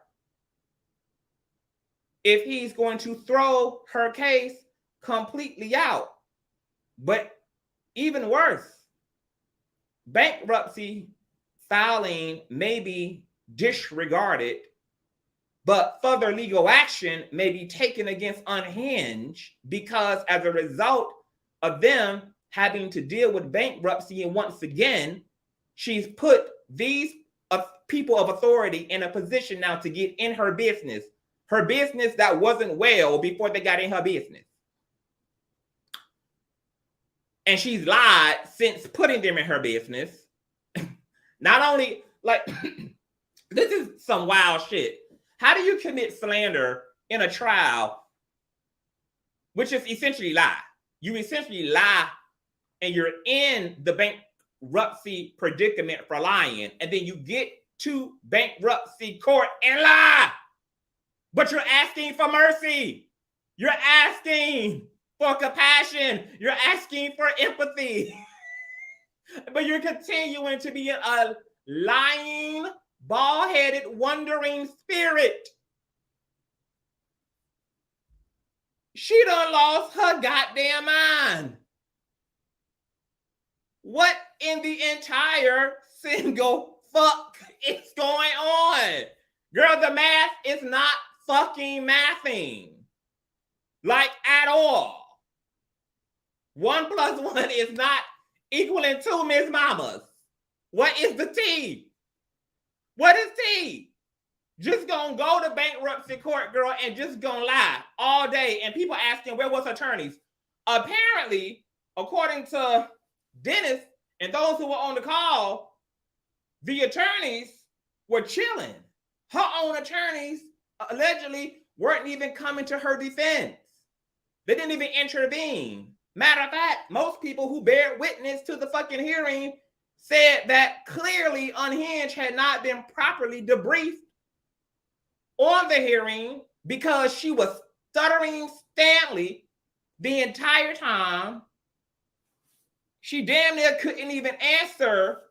if he's going to throw her case completely out. But even worse, bankruptcy filing may be disregarded, but further legal action may be taken against Unhinged because as a result of them having to deal with bankruptcy, and once again, she's put these people of authority in a position now to get in her business that wasn't well before they got in her business. And she's lied since putting them in her business. Not only, like, this is some wild shit. How do you commit slander in a trial, which is essentially lie? You essentially lie and you're in the bankruptcy predicament for lying, and then you get to bankruptcy court and lie. But you're asking for mercy. You're asking for compassion. You're asking for empathy. But you're continuing to be a lying, bald-headed, wandering spirit. She done lost her goddamn mind. What in the entire single fuck is going on? Girl, the math is not fucking mathing. Like, at all. 1 + 1 is not equaling 2, Miss Mamas. What is the T? What is T? Just gonna go to bankruptcy court, girl, and just gonna lie all day. And people asking, where was her attorneys? Apparently, according to Dennis and those who were on the call, the attorneys were chilling. Her own attorneys allegedly weren't even coming to her defense. They didn't even intervene. Matter of fact, most people who bear witness to the fucking hearing said that clearly Unhinged had not been properly debriefed on the hearing because she was stuttering Stanley the entire time. She damn near couldn't even answer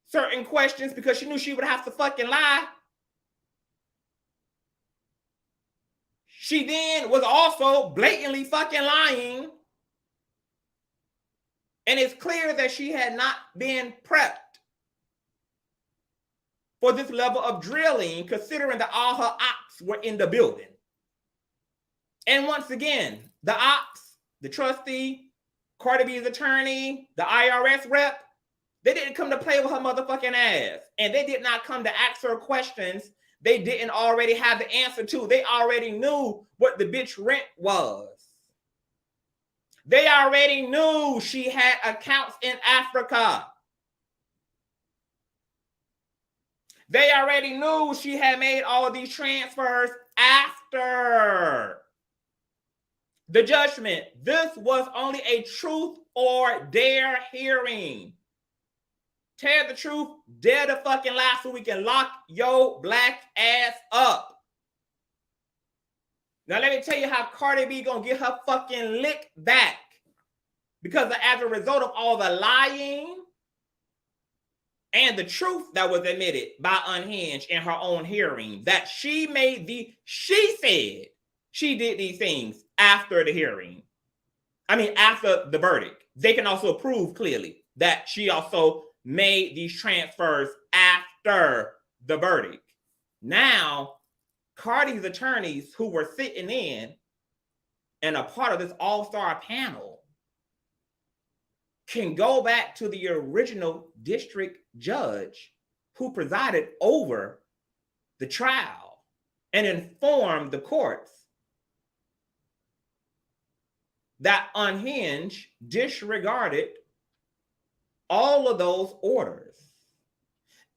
certain questions because she knew she would have to fucking lie. She then was also blatantly fucking lying. And it's clear that she had not been prepped for this level of drilling, considering that all her ops were in the building. And once again, the ops, the trustee, Cardi B's attorney, the IRS rep, they didn't come to play with her motherfucking ass. And they did not come to ask her questions they didn't already have the answer to. They already knew what the bitch rent was. They already knew she had accounts in Africa. They already knew she had made all of these transfers after the judgment. This was only a truth or dare hearing. Tell the truth, dare to fucking lie so we can lock your black ass up. Now let me tell you how Cardi B gonna get her fucking lick back. Because as a result of all the lying and the truth that was admitted by Unhinged in her own hearing, that she said she did these things after the hearing. I mean, after the verdict. They can also prove clearly that she also made these transfers after the verdict. Now, Cardi's attorneys who were sitting in and a part of this all-star panel can go back to the original district judge who presided over the trial and informed the courts that Unhinged disregarded all of those orders.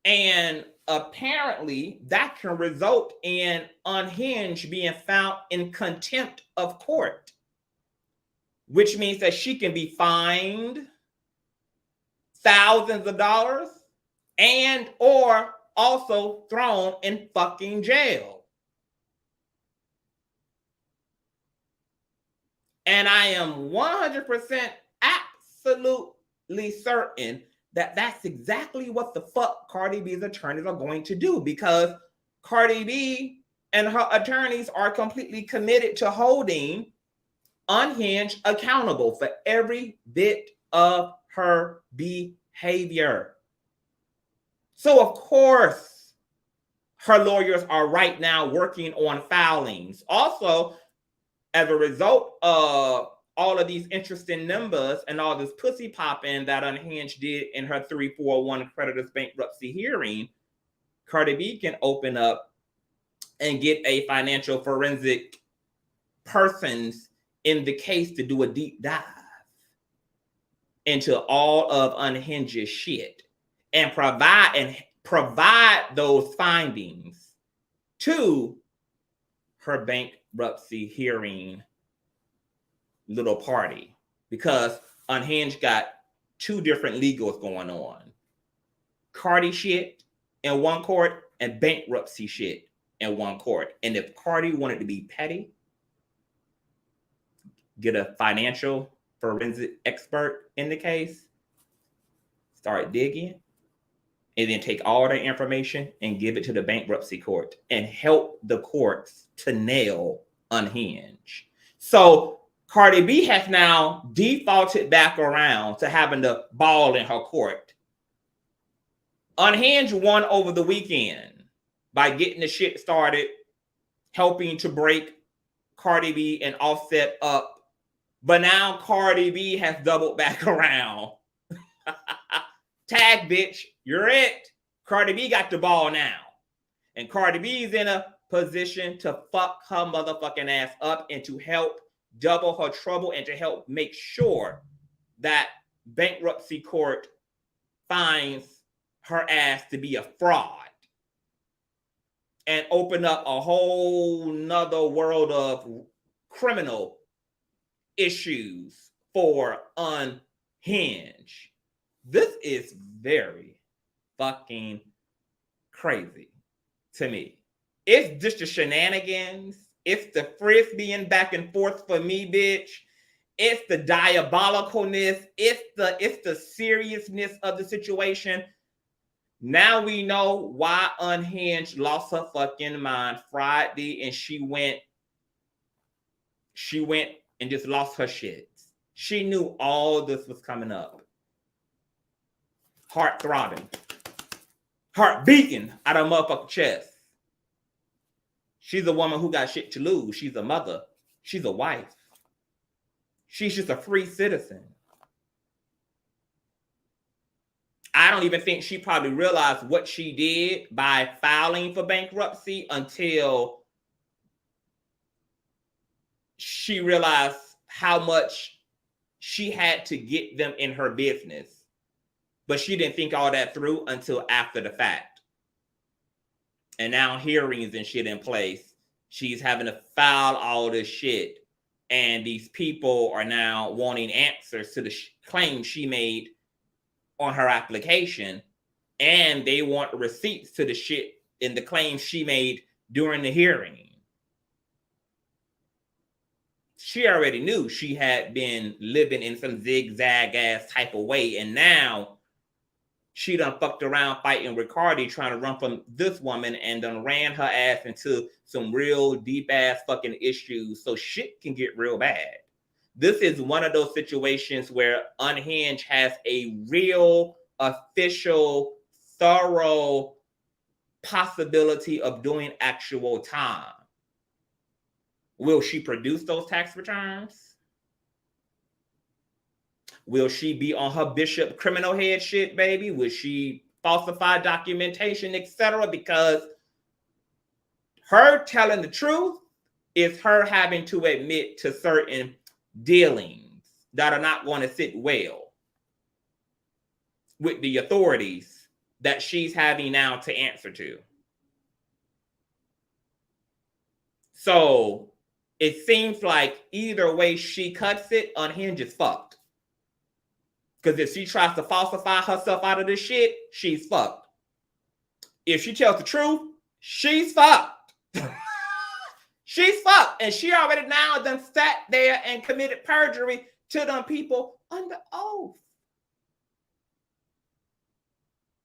And apparently that can result in Unhinged being found in contempt of court, which means that she can be fined thousands of dollars and or also thrown in fucking jail. And I am 100% absolutely certain that that's exactly what the fuck Cardi B's attorneys are going to do, because Cardi B and her attorneys are completely committed to holding Unhinged accountable for every bit of her behavior. So of course, her lawyers are right now working on filings. Also, as a result of all of these interesting numbers and all this pussy popping that Unhinged did in her 341 creditors bankruptcy hearing, Cardi B can open up and get a financial forensic persons in the case to do a deep dive into all of Unhinged's shit and provide those findings to her bankruptcy hearing little party, because Unhinged got two different legals going on. Cardi shit in one court and bankruptcy shit in one court. And if Cardi wanted to be petty, get a financial forensic expert in the case, start digging, and then take all the information and give it to the bankruptcy court and help the courts to nail Unhinged. So Cardi B has now defaulted back around to having the ball in her court. Unhinged won over the weekend by getting the shit started, helping to break Cardi B and Offset up. But now Cardi B has doubled back around. Tag, bitch, you're it. Cardi B got the ball now. And Cardi B's in a position to fuck her motherfucking ass up and to help double her trouble and to help make sure that bankruptcy court finds her ass to be a fraud and open up a whole nother world of criminal issues for Unhinged. This is very fucking crazy to me. It's just the shenanigans. It's the frisbeeing back and forth for me, bitch. It's the diabolicalness. It's the seriousness of the situation. Now we know why Unhinged lost her fucking mind Friday and she went and just lost her shit. She knew all this was coming up. Heart throbbing. Heart beating out of her motherfucking chest. She's a woman who got shit to lose. She's a mother. She's a wife. She's just a free citizen. I don't even think she probably realized what she did by filing for bankruptcy until she realized how much she had to get them in her business. But she didn't think all that through until after the fact. And now hearings and shit in place. She's having to file all this shit. And these people are now wanting answers to the claims she made on her application. And they want receipts to the shit in the claims she made during the hearing. She already knew she had been living in some zigzag ass type of way. And now she done fucked around fighting with Cardi, trying to run from this woman, and done ran her ass into some real deep ass fucking issues. So shit can get real bad. This is one of those situations where Unhinged has a real, official, thorough possibility of doing actual time. Will she produce those tax returns? Will she be on her Bishop criminal head shit, baby? Will she falsify documentation, etc. Because her telling the truth is her having to admit to certain dealings that are not going to sit well with the authorities that she's having now to answer to. So it seems like either way she cuts it, Unhinged is fucked. Because if she tries to falsify herself out of this shit, she's fucked. If she tells the truth, she's fucked. She's fucked. And she already now done sat there and committed perjury to them people under oath.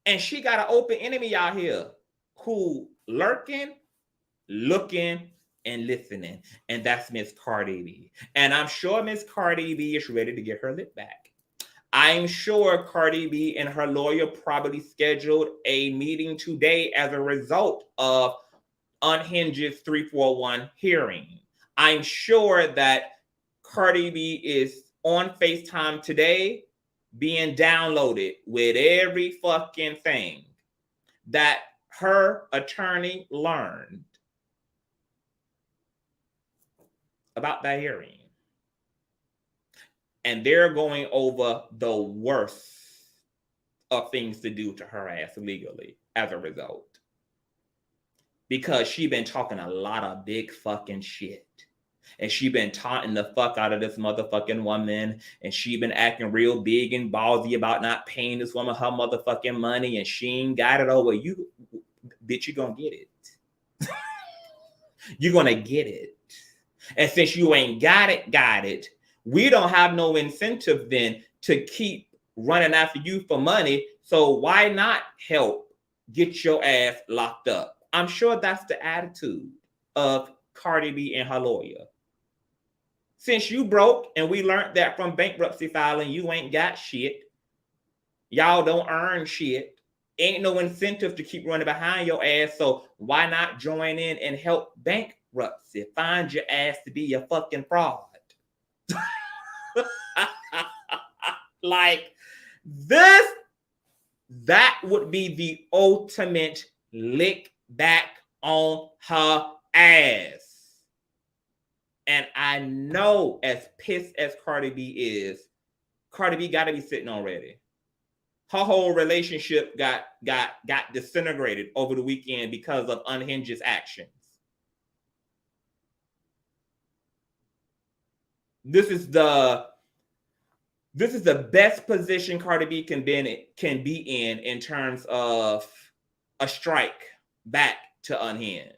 And she got an open enemy out here who lurking, looking, and listening. And that's Miss Cardi B. And I'm sure Miss Cardi B is ready to get her lip back. I'm sure Cardi B and her lawyer probably scheduled a meeting today as a result of Unhinged's 341 hearing. I'm sure that Cardi B is on FaceTime today being downloaded with every fucking thing that her attorney learned about that hearing. And they're going over the worst of things to do to her ass legally as a result. Because she been talking a lot of big fucking shit. And she been taunting the fuck out of this motherfucking woman. And she been acting real big and ballsy about not paying this woman her motherfucking money. And she ain't got it over. You, bitch, you gonna get it. You're gonna get it. And since you ain't got it, we don't have no incentive then to keep running after you for money. So why not help get your ass locked up? I'm sure that's the attitude of Cardi B and her lawyer. Since you broke, and we learned that from bankruptcy filing, you ain't got shit. Y'all don't earn shit. Ain't no incentive to keep running behind your ass. So why not join in and help bankruptcy find your ass to be a fucking fraud? Like this, that would be the ultimate lick back on her ass. And I know, as pissed as Cardi B is, Cardi B got to be sitting already. Her whole relationship got disintegrated over the weekend because of Unhinged's actions. This is the best position Cardi B can be in terms of a strike back to Unhinged.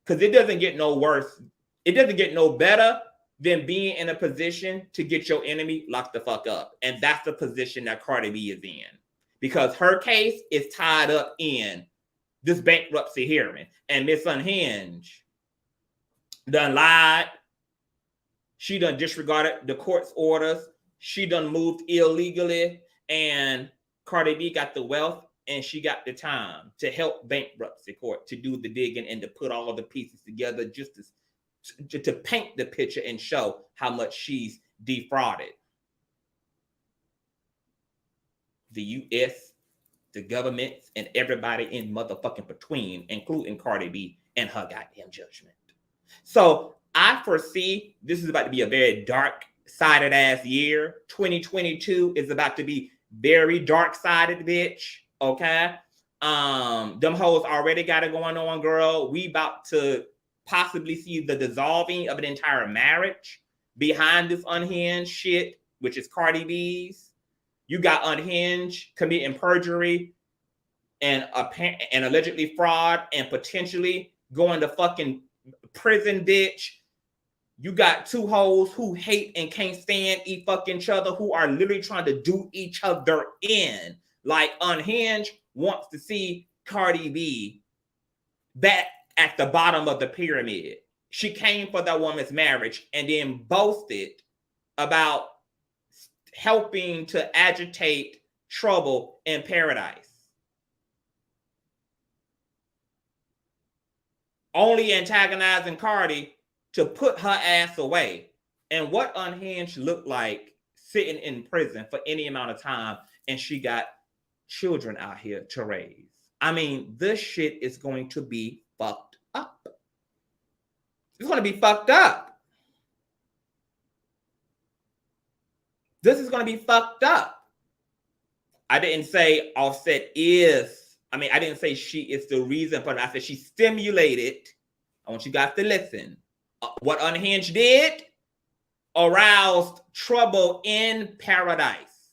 Because it doesn't get no worse. It doesn't get no better than being in a position to get your enemy locked the fuck up. And that's the position that Cardi B is in. Because her case is tied up in this bankruptcy hearing. And Miss Unhinged done lied. She done disregarded the court's orders. She done moved illegally. And Cardi B got the wealth and she got the time to help bankruptcy court to do the digging and to put all of the pieces together just to paint the picture and show how much she's defrauded the U.S., the government, and everybody in motherfucking between, including Cardi B and her goddamn judgment. So I foresee this is about to be a very dark-sided ass year. 2022 is about to be very dark-sided, bitch. Okay? Them hoes already got it going on, girl. We about to possibly see the dissolving of an entire marriage behind this Unhinged shit, which is Cardi B's. You got Unhinged committing perjury and allegedly fraud and potentially going to fucking prison, bitch. You got two hoes who hate and can't stand each other, who are literally trying to do each other in. Like Unhinged wants to see Cardi B back at the bottom of the pyramid. She came for that woman's marriage and then boasted about helping to agitate trouble in paradise. Only antagonizing Cardi to put her ass away. And what Unhinged looked like sitting in prison for any amount of time, and she got children out here to raise. I mean, this shit is going to be fucked up. It's going to be fucked up. This is going to be fucked up. I didn't say Offset is, I didn't say she is the reason for it. I said she stimulated. I want you guys to listen. What Unhinged did aroused trouble in paradise.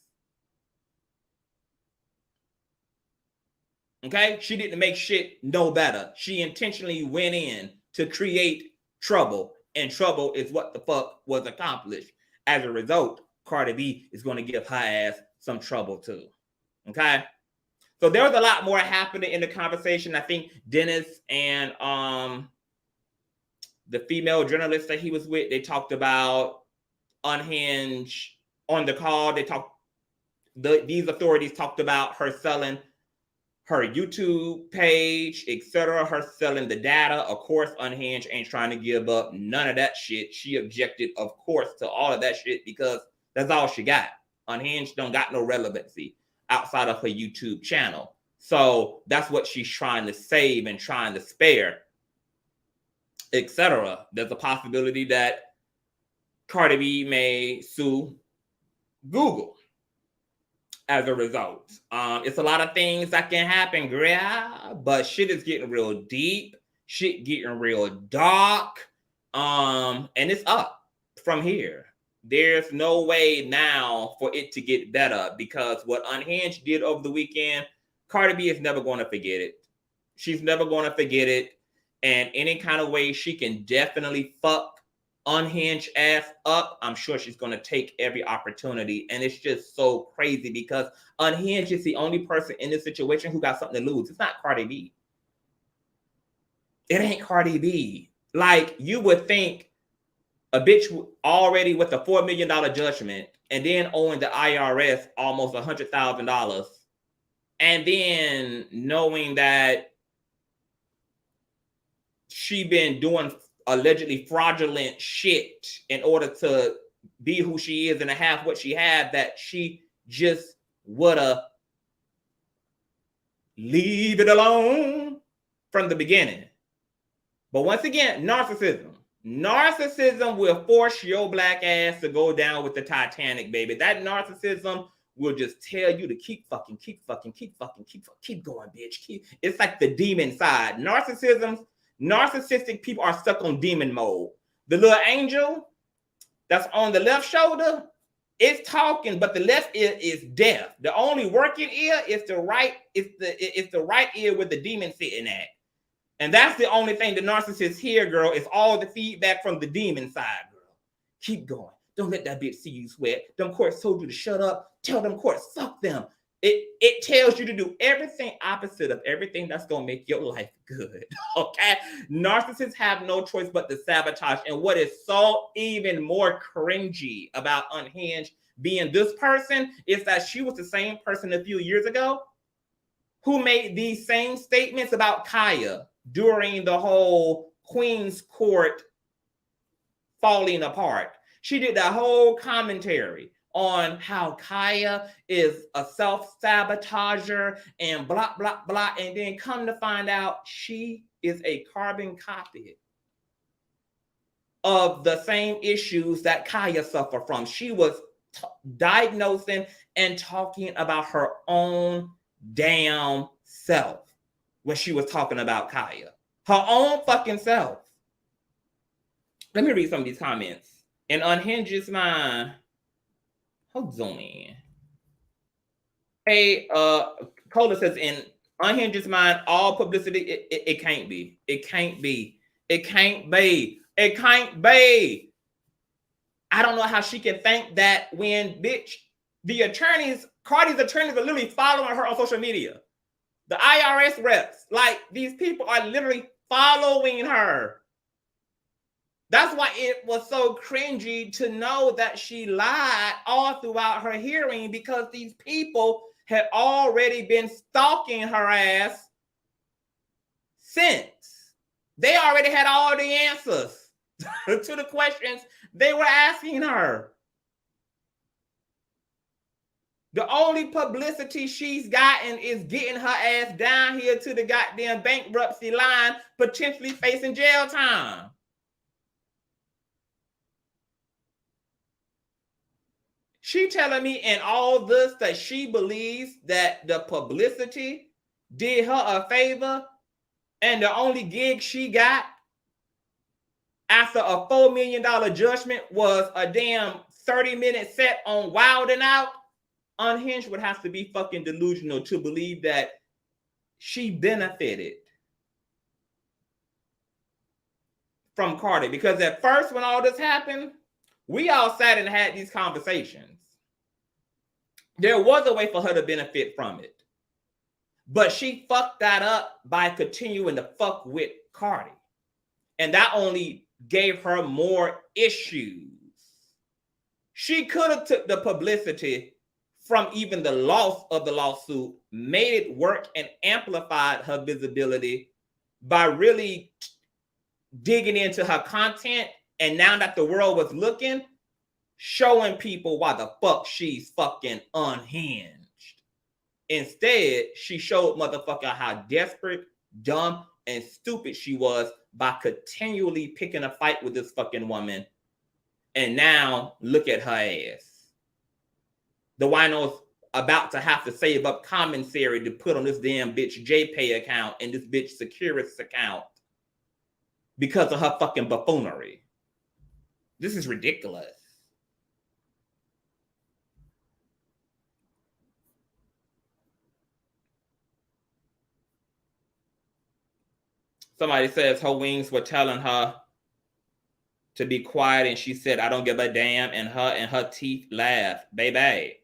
Okay? She didn't make shit no better. She intentionally went in to create trouble, and trouble is what the fuck was accomplished. As a result, Cardi B is going to give her ass some trouble too. Okay? So there was a lot more happening in the conversation. I think Dennis and the female journalist that he was with, they talked about Unhinged on the call. These authorities talked about her selling her YouTube page, etc., her selling the data. Of course, Unhinged ain't trying to give up none of that shit. She objected, of course, to all of that shit because that's all she got. Unhinged don't got no relevancy outside of her YouTube channel. So that's what she's trying to save and trying to spare, etc. There's a possibility that Cardi B may sue Google as a result. It's a lot of things that can happen, girl, but shit is getting real deep. Shit getting real dark. And it's up from here. There's no way now for it to get better because what Unhinged did over the weekend, Cardi B is never going to forget it. She's never going to forget it. And any kind of way she can definitely fuck Unhinged ass up, I'm sure she's going to take every opportunity. And it's just so crazy because Unhinged is the only person in this situation who got something to lose. It's not Cardi B. It ain't Cardi B. Like, you would think a bitch already with a $4 million judgment and then owing the IRS almost $100,000 and then knowing that she been doing allegedly fraudulent shit in order to be who she is and to have what she had, that she just woulda leave it alone from the beginning. But once again, narcissism. Narcissism will force your black ass to go down with the Titanic, baby. That narcissism will just tell you to keep going, bitch. It's like the demon side. Narcissistic people are stuck on demon mode. The little angel that's on the left shoulder is talking, but the left ear is deaf. The only working ear is the right ear with the demon sitting at. And that's the only thing the narcissist hear, girl, is all the feedback from the demon side, girl. Keep going. Don't let that bitch see you sweat. Them courts told you to shut up. Tell them courts, fuck them. It tells you to do everything opposite of everything that's going to make your life good, okay? Narcissists have no choice but to sabotage. And what is so even more cringy about Unhinged being this person is that she was the same person a few years ago who made these same statements about Kaya during the whole Queen's Court falling apart. She did that whole commentary on how Kaya is a self-sabotager and blah, blah, blah. And then come to find out she is a carbon copy of the same issues that Kaya suffered from. She was diagnosing and talking about her own damn self when she was talking about Kaya. Her own fucking self. Let me read some of these comments. In Unhinged's mind, hold on. Hey, Cola says, in Unhinged's mind, all publicity, it can't be. It can't be. It can't be. It can't be. I don't know how she can think that when, bitch, the attorneys, Cardi's attorneys are literally following her on social media. The IRS reps, like, these people are literally following her. That's why it was so cringy to know that she lied all throughout her hearing, because these people had already been stalking her ass since. They already had all the answers to the questions they were asking her. The only publicity she's gotten is getting her ass down here to the goddamn bankruptcy line, potentially facing jail time. She telling me in all this that she believes that the publicity did her a favor, and the only gig she got after a $4 million judgment was a damn 30-minute set on Wild 'N Out. Unhinged would have to be fucking delusional to believe that she benefited from Cardi. Because at first, when all this happened, we all sat and had these conversations. There was a way for her to benefit from it. But she fucked that up by continuing to fuck with Cardi. And that only gave her more issues. She could have took the publicity from even the loss of the lawsuit, made it work, and amplified her visibility by really digging into her content. And now that the world was looking, showing people why the fuck she's fucking unhinged. Instead, she showed motherfucker how desperate, dumb, and stupid she was by continually picking a fight with this fucking woman. And now look at her ass. The wino's about to have to save up commissary to put on this damn bitch JPay account and this bitch Securus account because of her fucking buffoonery. This is ridiculous. Somebody says her wings were telling her to be quiet, and she said, I don't give a damn, and her teeth laughed. Baby.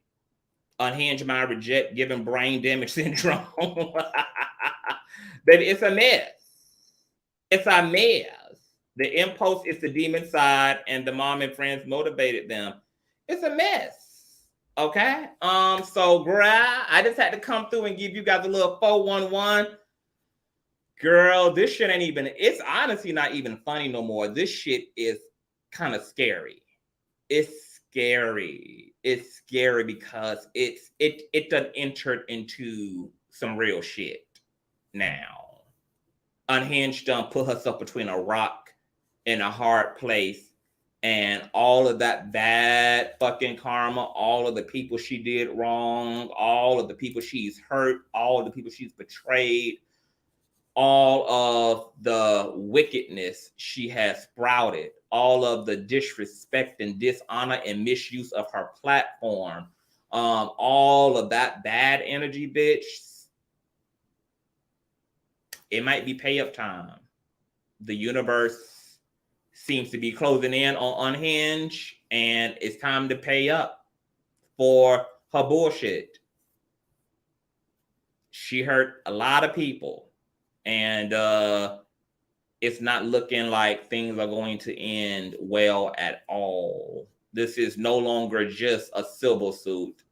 Unhinged mind reject giving brain damage syndrome. Baby, it's a mess. It's a mess. The impulse is the demon side, and the mom and friends motivated them. It's a mess. Okay? So girl, I just had to come through and give you guys a little 411. Girl, this shit ain't even, it's honestly not even funny no more. This shit is kind of scary. It's scary. It's scary because it done entered into some real shit now. Unhinged done put herself between a rock and a hard place, and all of that bad fucking karma, all of the people she did wrong, all of the people she's hurt, all of the people she's betrayed, all of the wickedness she has sprouted, all of the disrespect and dishonor and misuse of her platform, all of that bad energy, bitch, it might be pay up time. The universe seems to be closing in on Unhinged, and it's time to pay up for her bullshit. She hurt a lot of people. And it's not looking like things are going to end well at all. This is no longer just a civil suit.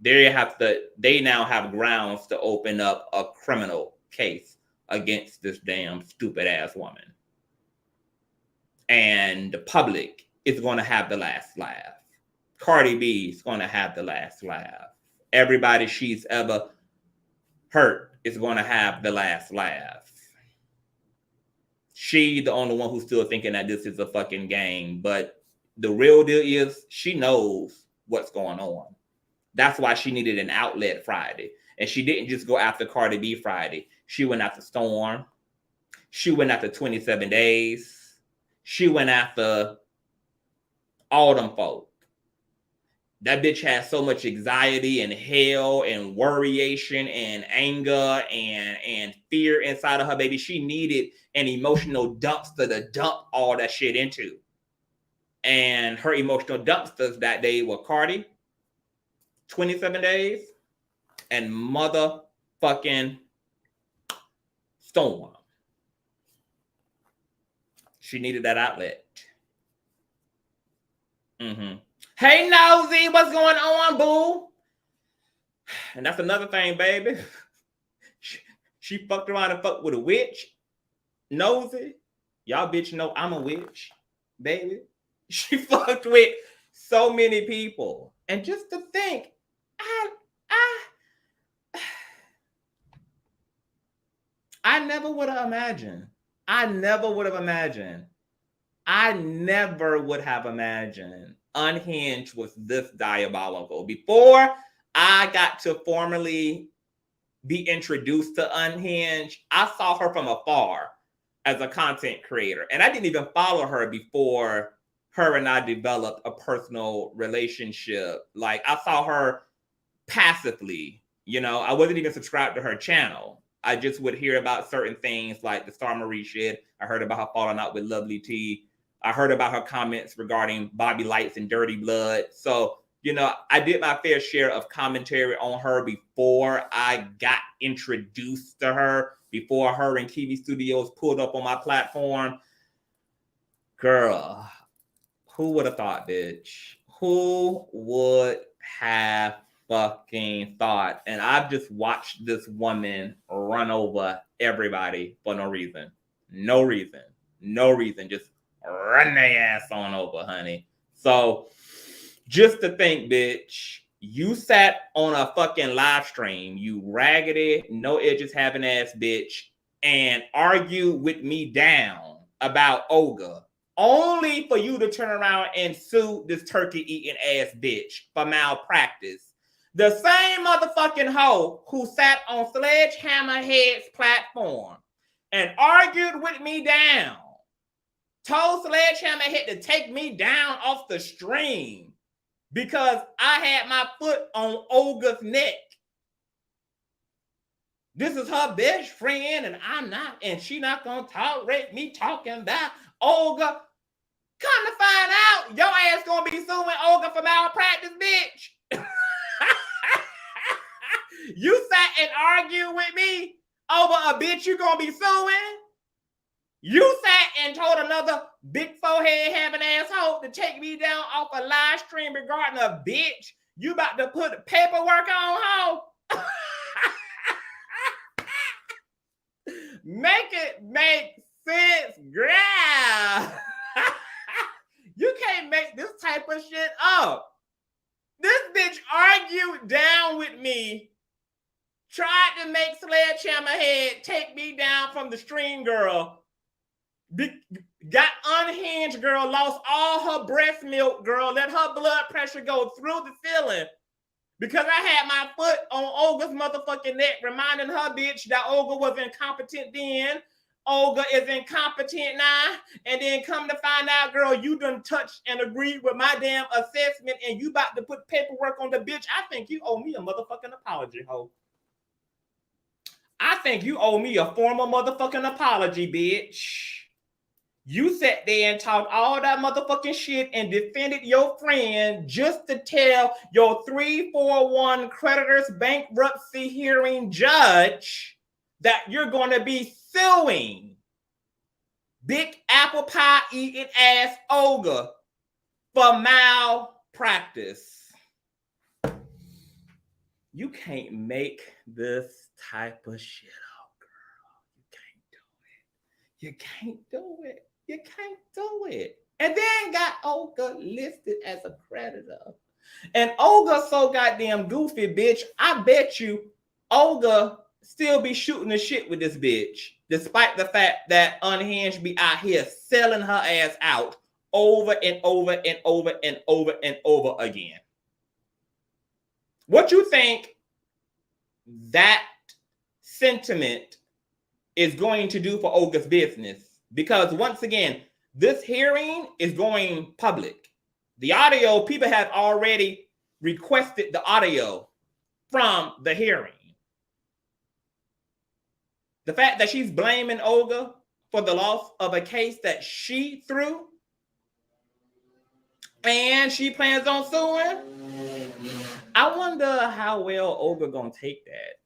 They now have grounds to open up a criminal case against this damn stupid ass woman. And the public is going to have the last laugh. Cardi B is going to have the last laugh. Everybody she's ever hurt is going to have the last laugh. She the only one who's still thinking that this is a fucking game, but the real deal is she knows what's going on. That's why she needed an outlet Friday. And she didn't just go after Cardi B Friday. She went after Storm. She went after 27 Days. She went after all them folk. That bitch has so much anxiety and hell and worryation and anger and fear inside of her, baby. She needed an emotional dumpster to dump all that shit into. And her emotional dumpsters that day were Cardi, 27 Days, and motherfucking Storm. She needed that outlet. Hey, Nosy, what's going on, boo? And that's another thing, baby. She fucked around and fucked with a witch. Nosy. Y'all bitch know I'm a witch, baby. She fucked with so many people. And just to think, I never would have imagined. I never would have imagined Unhinged was this diabolical. Before I got to formally be introduced to Unhinged, I saw her from afar as a content creator. And I didn't even follow her before her and I developed a personal relationship. Like, I saw her passively, I wasn't even subscribed to her channel. I just would hear about certain things like the Star Marie shit. I heard about her falling out with Lovely T. I heard about her comments regarding Bobby Lights and Dirty Blood. So, I did my fair share of commentary on her before I got introduced to her, before her and Kiwi Studios pulled up on my platform. Girl, who would have thought, bitch? Who would have fucking thought? And I've just watched this woman run over everybody for no reason. No reason. Just run their ass on over, honey. So just to think, bitch, you sat on a fucking live stream, you raggedy, no edges having ass bitch, and argued with me down about OLGA, only for you to turn around and sue this turkey eating ass bitch for malpractice. The same motherfucking hoe who sat on Sledgehammer Head's platform and argued with me down, told Sledgehammer Head to take me down off the stream because I had my foot on OLGA's neck. This is her best friend and I'm not, and she not gonna tolerate me talking about OLGA. Come to find out, your ass gonna be suing OLGA for malpractice, bitch. You sat and argued with me over a bitch you gonna be suing? You sat and told another big forehead having asshole to take me down off a live stream regarding a bitch you about to put paperwork on, hoe? Make it make sense, girl. You can't make this type of shit up. This bitch argued down with me, tried to make Sledgehammer Head take me down from the stream, girl. Got unhinged, girl, lost all her breast milk, girl, let her blood pressure go through the ceiling because I had my foot on OLGA's motherfucking neck, reminding her bitch that OLGA was incompetent then, OLGA is incompetent now, and then come to find out, girl, you done touched and agreed with my damn assessment and you about to put paperwork on the bitch. I think you owe me a motherfucking apology, ho. I think you owe me a formal motherfucking apology, bitch. You sat there and talked all that motherfucking shit and defended your friend just to tell your 341 creditors bankruptcy hearing judge that you're going to be suing big apple pie eating ass OLGA for malpractice. You can't make this type of shit up, girl. You can't do it. You can't do it. And then got OLGA listed as a creditor. And OLGA so goddamn goofy, bitch. I bet you OLGA still be shooting the shit with this bitch, despite the fact that Unhinged be out here selling her ass out over and over and over and over and over again. What you think that sentiment is going to do for OLGA's business? Because once again, this hearing is going public. The audio, people have already requested the audio from the hearing. The fact that she's blaming OLGA for the loss of a case that she threw and she plans on suing, I wonder how well OLGA gonna take that.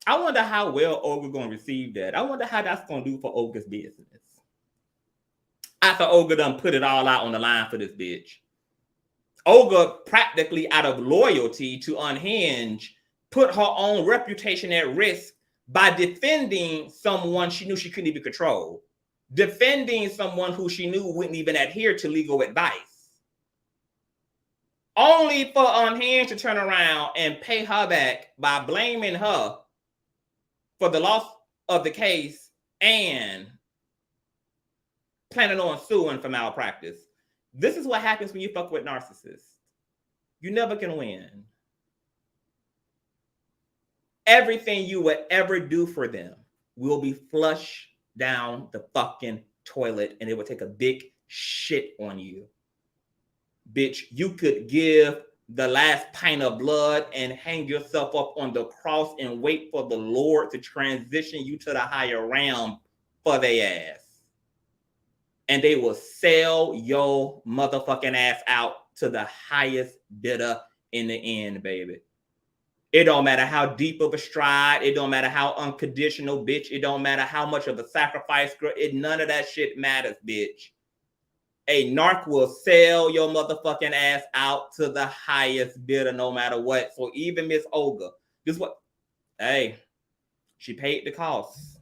I wonder how well OLGA gonna receive that. I wonder how that's gonna do for OLGA's business. After OLGA done put it all out on the line for this bitch. OLGA, practically out of loyalty to Unhinged, put her own reputation at risk by defending someone she knew she couldn't even control. Defending someone who she knew wouldn't even adhere to legal advice. Only for Hinge to turn around and pay her back by blaming her for the loss of the case and planning on suing for malpractice. This is what happens when you fuck with narcissists. You never can win. Everything you would ever do for them will be flushed down the fucking toilet, and it will take a big shit on you. Bitch, you could give the last pint of blood and hang yourself up on the cross and wait for the Lord to transition you to the higher realm for their ass. And they will sell your motherfucking ass out to the highest bidder in the end, baby. It don't matter how deep of a stride. It don't matter how unconditional, bitch. It don't matter how much of a sacrifice, girl. None of that shit matters, bitch. A narc will sell your motherfucking ass out to the highest bidder no matter what. So even Miss Olga, this what, hey, she paid the cost.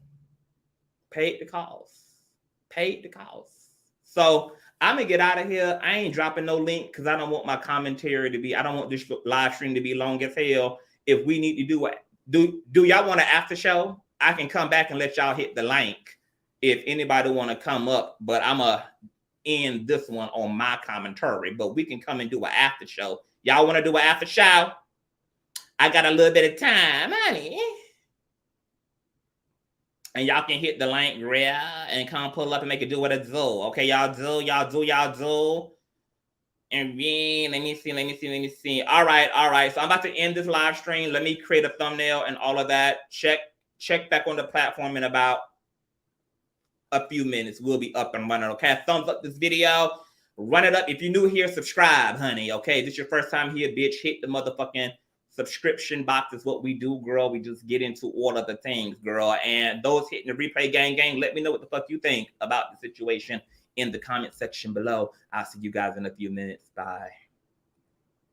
Paid the cost. Paid the cost. So I'm gonna get out of here. I ain't dropping no link because I don't want my commentary to be, I don't want this live stream to be long as hell. If we need to do y'all want an after show? I can come back and let y'all hit the link if anybody want to come up, but I'm a end this one on my commentary, but we can come and do an after show. Y'all want to do an after show? I got a little bit of time, honey. And y'all can hit the link, yeah, and come pull up and make it do what it do. Okay, y'all do. And then let me see. All right. So I'm about to end this live stream. Let me create a thumbnail and all of that. Check back on the platform in about a few minutes. We'll be up and running. Okay, thumbs up this video. Run it up. If you're new here, subscribe, honey. Okay, this is your first time here, bitch. Hit the motherfucking subscription box. Is what we do, girl. We just get into all of the things, girl. And those hitting the replay gang, let me know what the fuck you think about the situation in the comment section below. I'll see you guys in a few minutes. Bye.